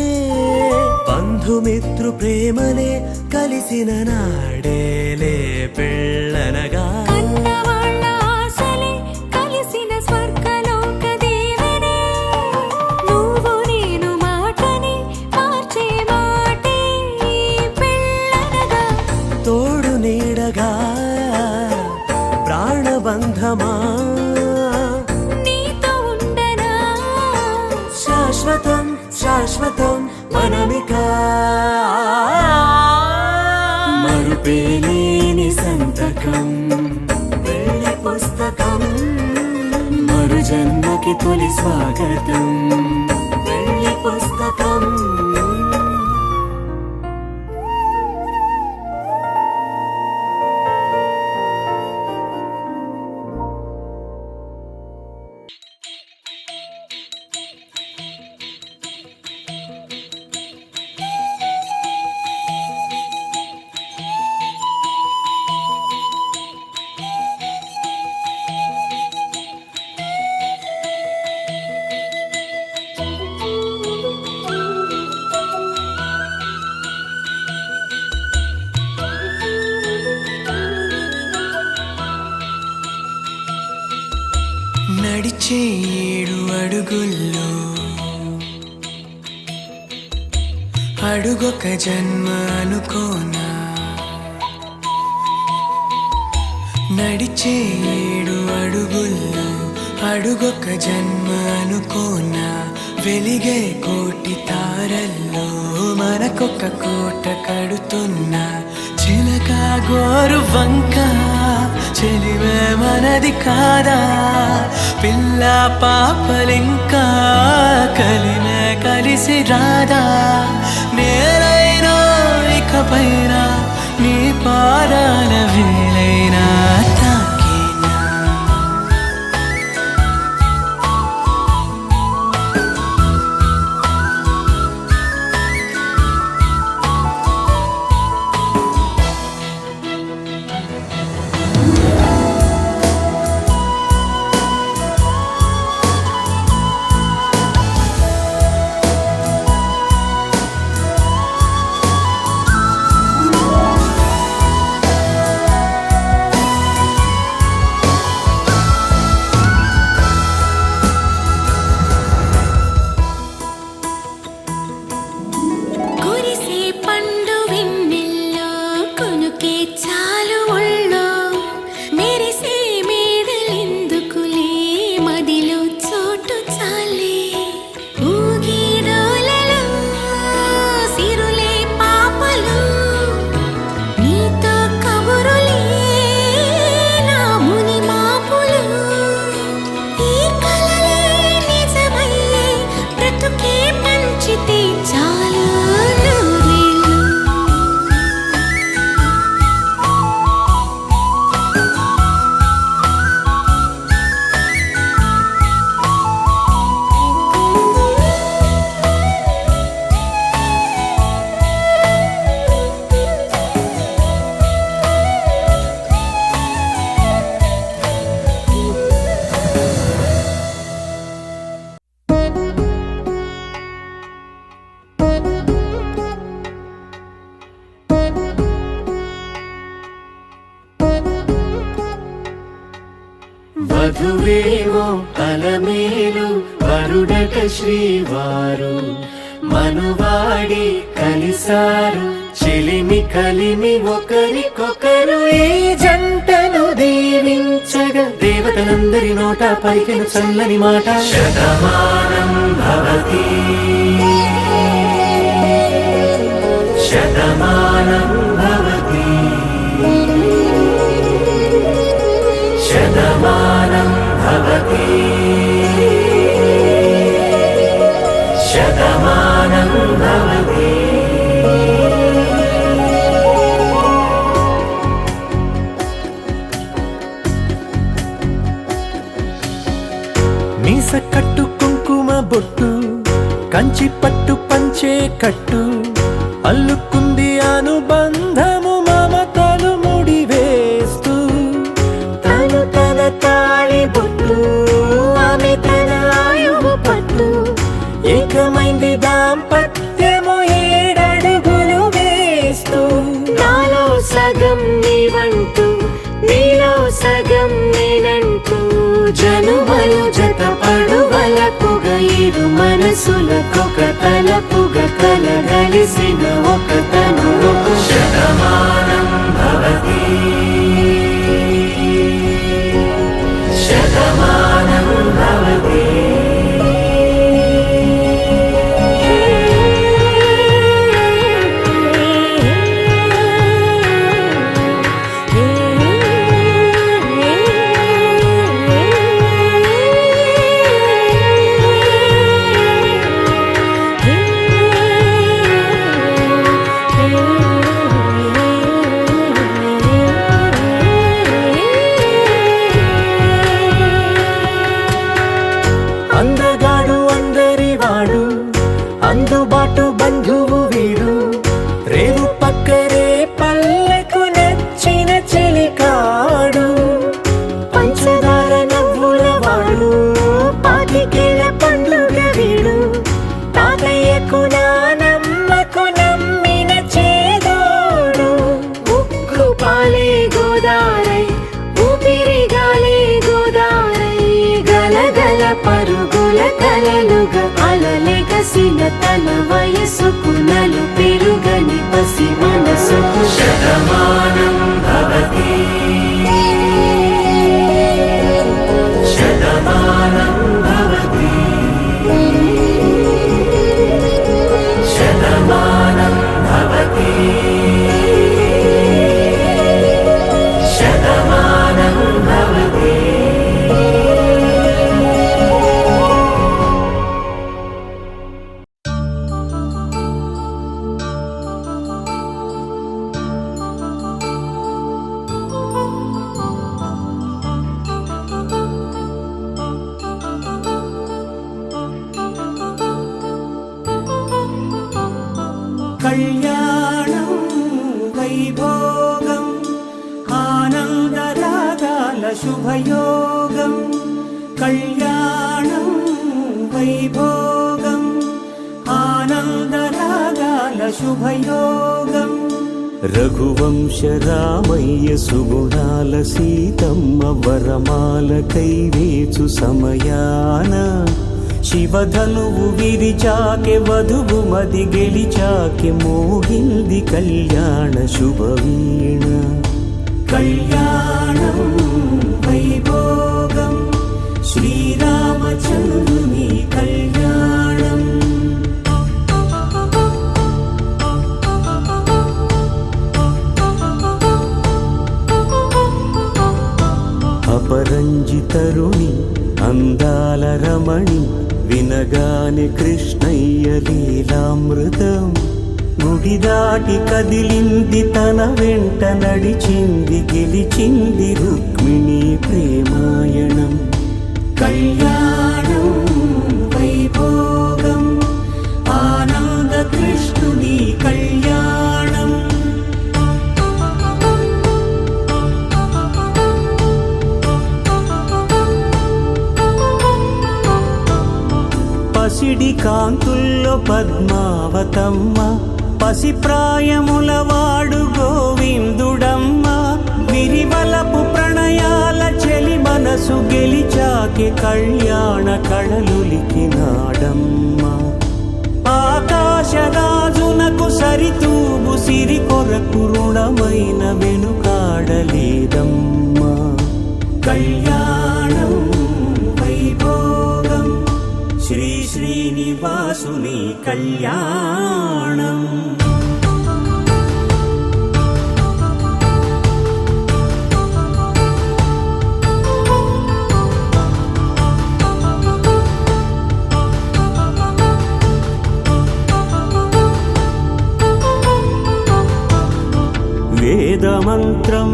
బంధుమిత్రు ప్రేమలే కలిసిన నాడేలే పెళ్ళనగా కన్నవాళ్ళ ఆశలే కలిసిన స్వర్గలోక దీవెనే నువ్వు నేను మాటని మార్చే మాటే పెళ్ళనగా తోడు నీడగా ప్రాణబంధమా నీతో ఉండనా శాశ్వతం శాశ్వతం మనమిక మరుపేలేని సంతకం వెళ్ళి పుస్తకం మరు జన్మకి తొలి స్వాగతం వెళ్ళి పుస్తకం నడిచే 7 అడుగుల్లో అడుగొక జన్మ అనుకోనా నడిచే 7 అడుగుల్లో అడుగొక జన్మ అనుకోనా వెలిగే కోటి తారల్లో మనకొక కోట కడుతున్నా చిలక గోరు వంక చెలివే మనది కాదా పిల్ల పాపలింకా కలిమే కలిసి రాదా నేనైనా ఇకపైన నీ పాదాల వేలైనా తాకేనా వధువేమో అలమేలు వరుడట శ్రీవారు మనువాడి కలిసారు చెలిమి కలిమి ఒకరికొకరు ఈ జంటను దీవించగా దేవతలందరి నోట పలికిన చల్లని మాట శతమానం భవతి శతమానం భవతి శతమానం భవతి శతమానం భవతి. మీస కట్టు కుంకుమ బొట్టు కంచి పట్టు పంచే కట్టు అల్లుకుంది అనుబంధము మమతలు ముడివేస్తూ తను తన తాళి బొట్టు ఆమె తన ఆయువు పట్టు ఏకమైంది దాంపత్యము 7 అడుగులు వేస్తూ నాలో సగం నీవంటూ నీలో సగం నేనంటూ జనుమలు జత పడువలపుగ ఇరు మనసులకొక తలపుగ కలగలిసిన ఒక తను శతమానం భవతి శతమానం భవతి. అందగాడు అందరివాడు అందుబాటు బంధువు వీడు రేవు పక్కరే పల్లెకు నచ్చిన చెలికాడు పంచదార నవ్వుల వాడు పాతికేల పండుగ వీడు తాతయ్యకు నానమ్మకు నమ్మిన చేదోడు ఉక్కు పాలే గోదారై ఊపిరి గాలే గోదారై గలగల పరుగుల కలలుగా అలలెగసిన తన వయసుకు నలు పెరుగని పసి మనసుకు శతమానం భవతి శతమానం భవతి శతమానం భవతి శతమానం భవతి. కళ్యాణం వైభోగం ఆనందరాగాల శుభయోగం కళ్యాణం వైభోగం ఆనందరాగాల శుభయోగం రఘువంశ రామయ్య సుగుణాల సీతమ్మ వరమాల కైవేచు సమయాన శివధనువు విరిచాకె వధువు మది గెలిచాకె మోగింది కళ్యాణ శుభవీణ కళ్యాణం వైభోగం శ్రీరామచంద్రుని కళ్యాణం. అపరంజి తరుణి అందాల రమణి వినగానే కృష్ణయ్య లీలామృతం గుడి దాటి కదిలింది తన వెంట నడిచింది గెలిచింది రుక్మిణి ప్రేమాయణం కళ్యాణం వైభోగం ఆనంద కృష్ణుని కళ్యాణం. పసిడి కాంతుల్లో పద్మావతమ్మ పసి ప్రాయముల వాడు గోవిందుడమ్మ విరివలపు ప్రణయాల చెలిమ మనసు గెలిచాకే కళ్యాణ కళలులికినాడమ్మా ఆకాశరాజునకు సరితూగు సిరి కొరకు రుణమైన వెనుకాడలేదమ్మా కళ్యాణం వైభోగం శ్రీ శ్రీనివాసుని కళ్యాణం వేదమంత్రం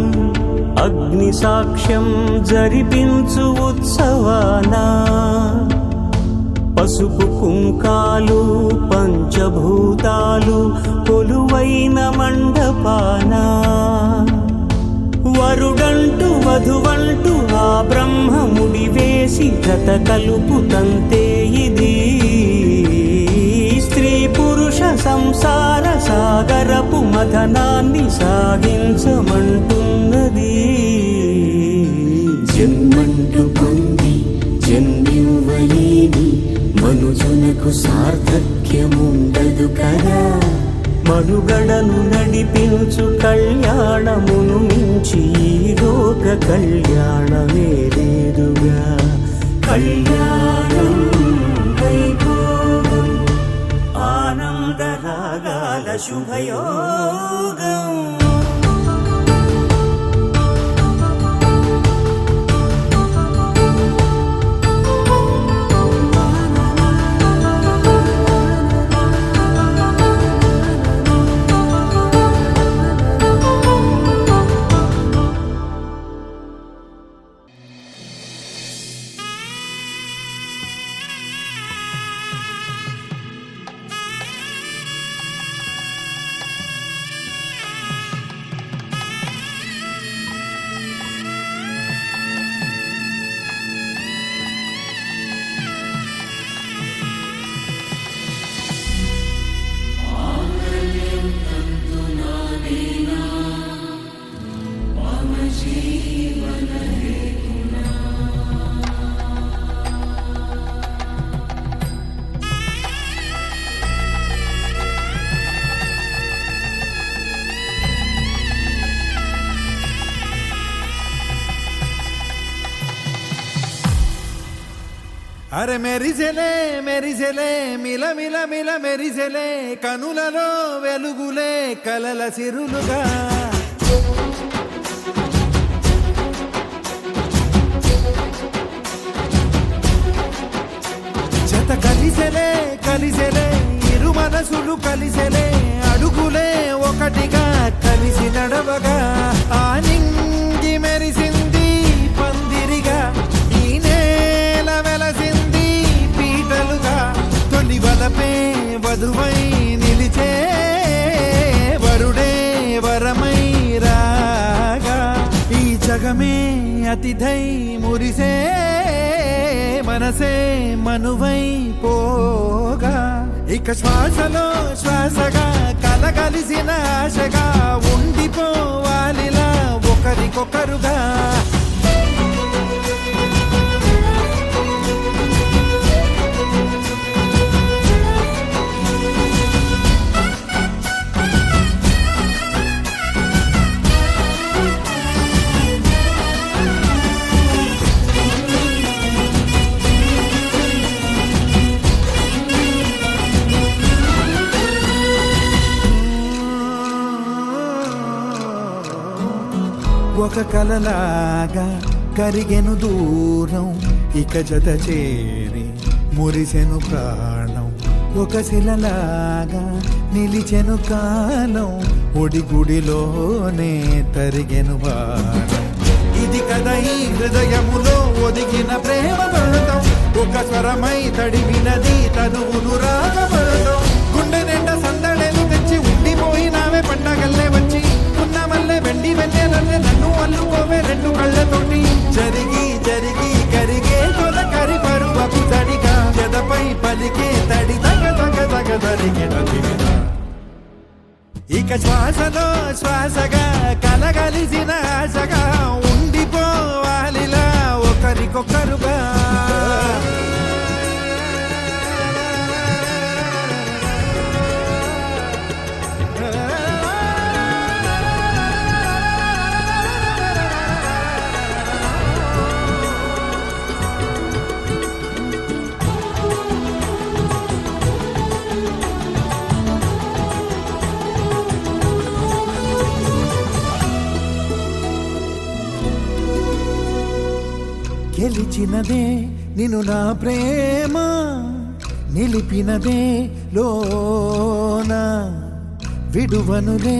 అగ్ని సాక్ష్యం జరిపించు ఉత్సవానా పసుపు కుంకాలు పంచభూతాలు కొలువైన మండపానా వరుడంటూ వధువంటూ ఆ బ్రహ్మముడి వేసి జత కలుపుతంతే ఇది స్త్రీ పురుష సంసార సాగరపు మథనాన్ని సాగించమంటున్నది జన్మంటూ పొంది జన్మివ్వలేని మనుజునకు సార్థక్యముండదు కదా మనుగడను నడిపించు కళ్యాణమును మించి ఈ లోక కళ్యాణమే లేదుగా కళ్యాణం వైభోగం ఆనందరాగాల శుభయోగం అరే మెరిసెలే మెరిసెలే మిల మిల మిల మెరిసెలే కనులలో వెలుగులే కలల సిరులుగా జత కలిసెలే కలిసెలే ఇరు మనసులు కలిసెలే అడుగులే ఒకటిగా కలిసి నడవగా ఆ నింగి మెరిసింది పందిరిగా ఈ నేల వెలసింది పీటలుగా తొలి వలపే వధువై నిలిచే వరుడే వరమై రాగా ఈ జగమే అతిథై మురిసే మనసే మనువై పోగా ఇక శ్వాసలో శ్వాసగా కలగలిసిన ఆశగా ఉండిపోవాలిలా ఒకరికొకరుగా ఒక కలలాగా కరిగెను దూరం ఇక జత చేరి మురిసెను ప్రాణం ఒక శిలలాగా నిలిచెను కాలం ఒడిగుడిలోనే తరిగెను వారం ఇది కదా ఈ హృదయములో ఒదిగిన ప్రేమ పడతాం ఒక స్వరమై తడివినది తనువును రాగపడతాం గుండె నిండా సందడేలు తెచ్చి ఉండిపోయినావే పండగల్లే వచ్చి ఉన్న మల్లె వెండి వెన్నెలల్లే నన్ను అల్లుకోవే రెండు కళ్ళతోటి జరిగి జరిగి కరిగే తొల కరి పరువపు తడిగా జదపై పలికే తడి తగ తగ తగ తరిగిన ఇక శ్వాసలో శ్వాసగా కలగలిసిన ఆశగా ఉండిపోవాలిలా ఒకరికొకరుగా గెలిచినదే నిన్ను నా ప్రేమ నిలిపినదే లోన విడువనులే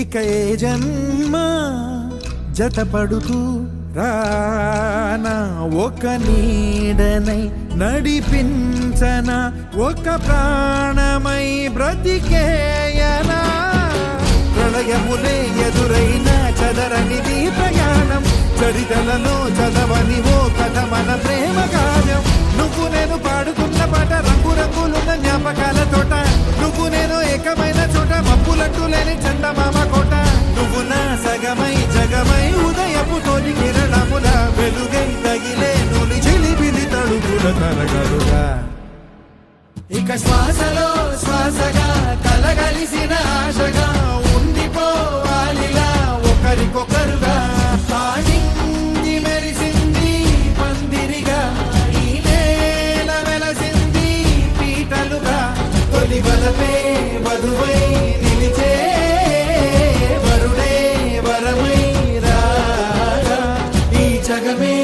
ఇక ఏ జన్మ జతపడుతూ రానా ఒక నీడనై నడిపించన ఒక ప్రాణమై బ్రతికేయనా ప్రళయములే ఎదురైన చదరనిది ప్రయాణం చరితలలో చదవని ఓ కథ మన ప్రేమ కావ్యం నువ్వు నేను పాడుతున్న పాట రంగు రంగులున్న జ్ఞాపకాల తోట నువ్వు నేను ఏకమైన చోట మబ్బులంటూ లేని చందమామ కోట నువ్వు నా సగమై జగమై ఉదయపు తోటి కిరణముల వెలుగై తగిలే నులి చిలిబిలి తడుగుల తరగలుగా ఇక శ్వాసలో శ్వాసగా కలగలిసిన ఆశగా ఉండిపోవాలిలా ఒకరికొకరుగా తాడింది మెరిసింది పందిరిగా ఈ నేల వెలసింది పీటలుగా తొలి బలపే వధువై నిలిచే వరుడే వరమై రాగా ఈ జగమే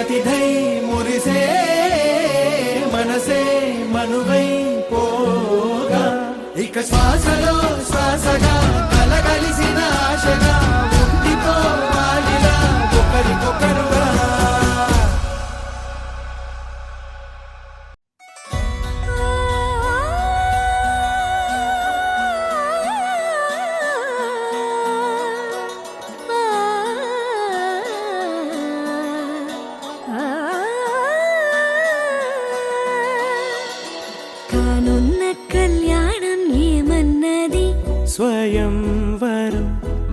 అతిథై మురిసే మనసే మనువై పోగా ఇక శ్వాసలో శ్వాసగా కలగలిసిన ఆశగా ఉండిపోవాలిలా ఒకరికొకరుగా కానున్న కళ్యాణం ఏమన్నది స్వయంవరం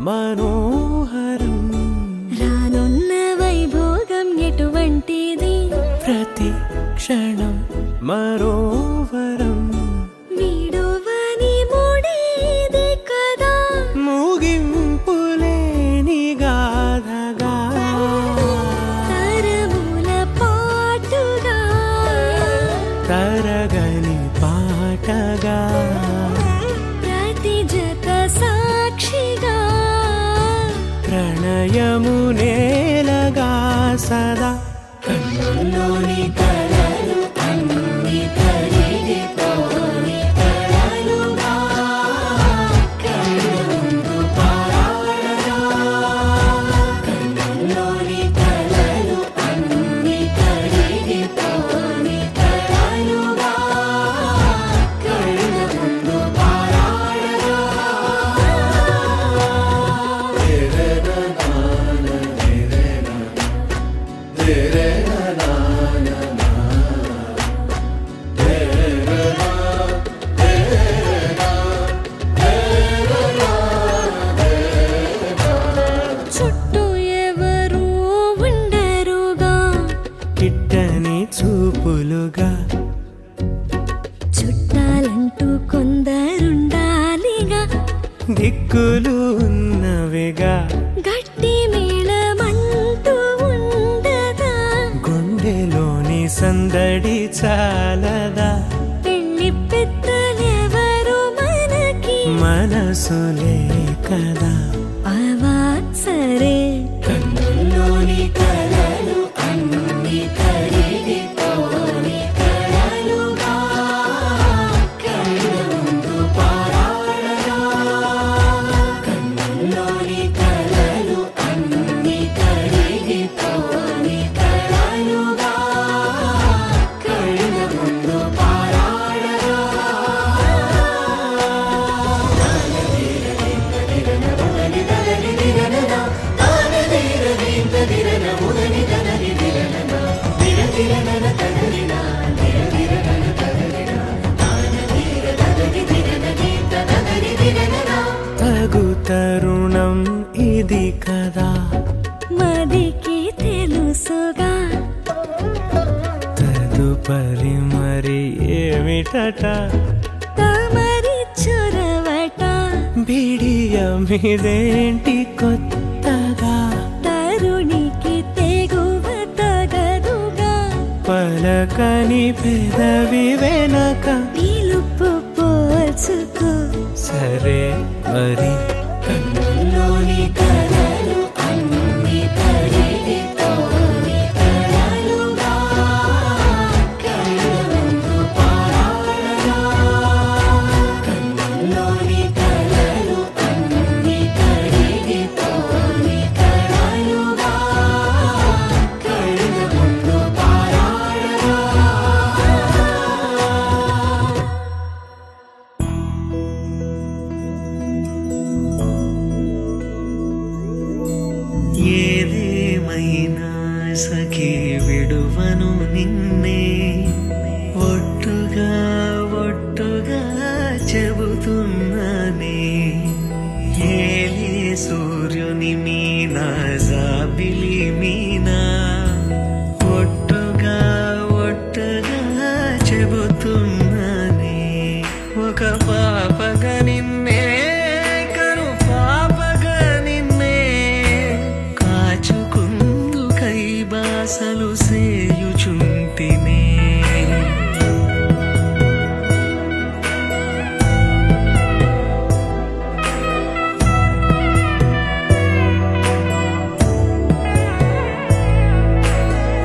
మనోహరం రానున్న వైభోగం ఎటువంటిది ప్రతి క్షణం మరోవరం వీడువని మూడేది కదా ముగింపులేని గాథగా తరముల పాటుగా తరగని పాటగా ప్రతి జత సాక్షిగా ప్రణయము నేలగా సదా కన్నుల్లోని కలలు అన్ని కరిగిపోని కలలుగా కళ్ళముందు పారాడగా కన్నుల్లోని కలలు అన్ని కరిగిపోని కలలుగా కళ్ళముందు పారాడగా చుట్టూ ఎవరు ఉండరుగా కిట్టని చూపులుగా చుట్టాలంటూ కొందరుండాలిగా దిక్కులు ఉన్నవిగా గట్టి మేళమంటూ ఉండదా గుండెలోని సందడి చాలదా పెళ్లి పెద్దలెవరు మనకి మనసులే కదా అవా సరే కన్నుల్లోని కలలు అన్ని కరిగిపోని కలలుగా కళ్ళముందు పారాడగా కన్నుల్లోని కలలు అన్ని కరిగిపోని కలలుగా కళ్ళముందు పారాడగా ఆ మొదట తమరి చొరవట బిడియమిదేంటి కొత్తగా తరుణికి తెగువ తగదుగా పలకని పెదవి వెనక పిలుపు పోల్చుకో సరే మరి కన్నుల్లోని కలలు అన్ని కరిగిపోని కలలుగా కళ్ళ ముందు పారాడగా కన్నుల్లోని కలలు అన్ని కరిగిపోని కలలుగా కళ్ళ ముందు పారాడగా ఏదేమైనా సఖీ విడువను నిన్నే ఒట్టుగా ఒట్టుగా చెబుతున్నానే ఏలే సూర్యుని మీనా జాబిలి మీనా ఒట్టుగా ఒట్టుగా చెబుతున్నానే ఒక పాపగా నిన్నే కను పాపగా నిన్నే కాచుకుందు కై బాసలు సేయుచుంటినే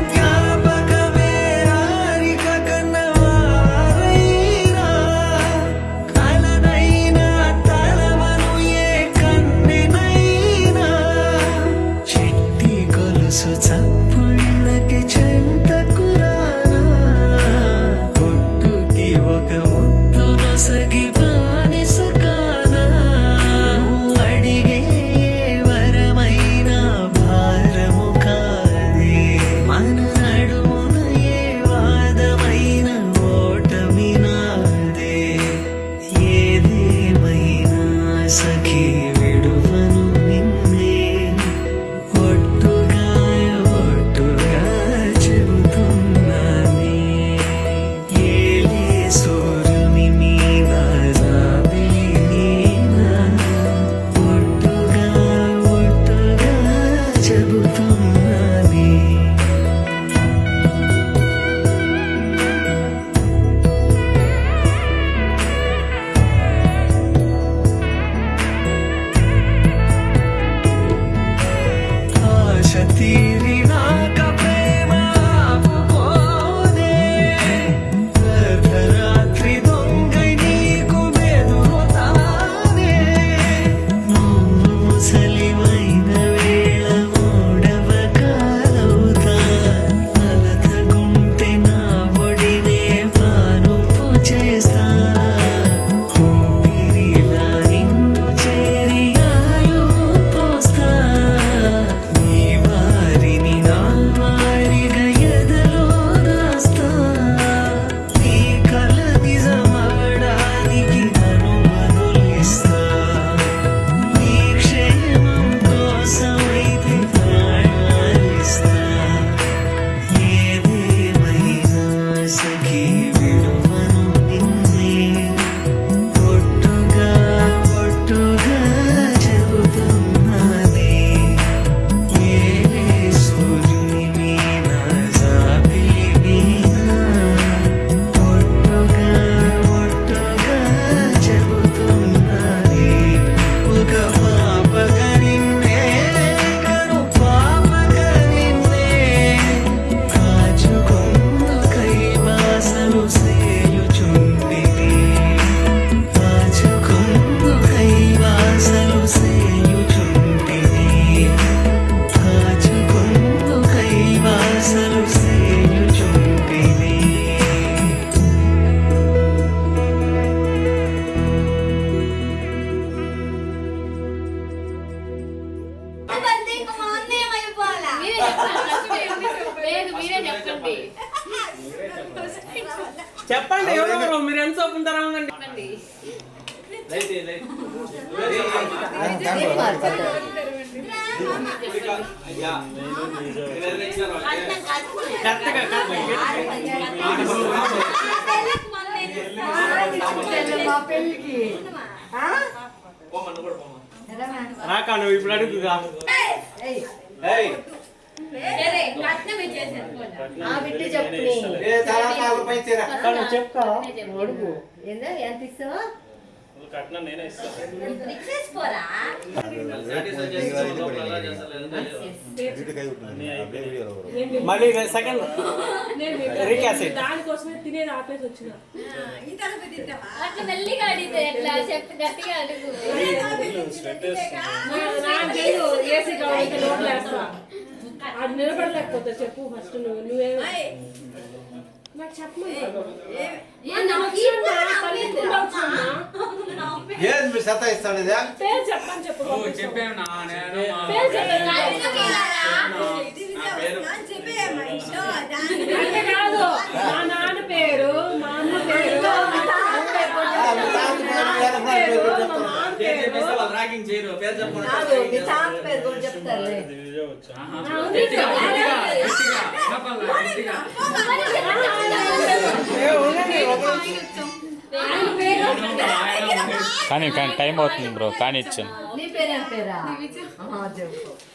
జ్ఞాపకమే రారిక కన్నవారైనా కలనైనా తలవను ఏ కన్నెనైనా చిట్టి గొలుసు చప్పుళ్ళకి చెంతకురానా పొట్టుకి ఒక ముద్దు నొసగి బానిస కానా అడిగే వరమైన భారము కాదే మన నడుమున ఏ వాదమైన ఓటమి నాదే ఏదేమైనా సఖీ విడువను నిన్నే ఒట్టుగా ఒట్టుగా చెబుతున్నానే ఏలే సూర్యుని మీనా జాబిలి మీనా ఒట్టుగా ఒట్టుగా చెబుతున్నానే ఆశ తీరినాక ప్రేమ ఆపుకోదే అర్ధరాత్రి దొంగై నీకు బెదురుతానే నువ్వు ముసలివైన వేళ మూడవ కాలవుతా అలతగుంటే నా ఒడినే పానుపు చేస్తా ఊపిరిలా నిన్ను చేరి ఆయువు పోస్తా నీ వారిని నా వారిగా ఎదలో దాస్తా నీ కల నిజమవడానికి అనుమతులిస్తా నీ క్షేమం కోసమైతే ప్రాణాలిస్తా ఏదేమైనా సఖీ విడువను నిన్నే ఒట్టుగా ఒట్టుగా చెబుతున్నానే ఏలే సూర్యుని మీనా జాబిలి మీనా ఒట్టుగా ఒట్టుగా చెబుతున్నానే ఒక పాపగా నిన్నే కను పాపగా నిన్నే కాచుకుందు కై బాసలు సేయుచుంటినే కాచుకుందు కై బాసలు సేయుచుంటినే కాచుకుందు కై బాసలు సేయుచుంటినే చెప్పండి ఎవరెవరు మీరు ఎంత ఒప్పుకుంటారా ఉండండి కరెక్ట్గా పెళ్ళికి రాకా నువ్వు ఇప్పుడు అడుగుగా బిడ్డ చెప్పు చెప్తా అడుగు ఏందా ఎంత ఇస్తావా కట్నం నేనే ఇస్తాను మళ్ళీ సెకండ్ రీక్యాసిడ్ దానికోసమే తినేది ఆపేసి వచ్చిన అట్లా మెల్లిగా అడిగితే ఎట్లా చెప్పి గట్టిగా అడుగు ఏసీ కావాలి లోపల వేస్తా అది నిలబడలేకపోతే చెప్పు ఫస్ట్ నువ్వే నాకు చెప్పమని ఏది మీరు సత్తా ఇస్తాడు ఇదే పేరు చెప్పని చెప్పు అంటే కాదు మా నాన్న పేరు మా అమ్మ పేరు ర్యాకింగ్ చేయరు పేరు చెప్తారు కానీ టైం అవుతుంది బ్రో కానీ ఇచ్చాను నీ పేరేం పేరా చెప్పు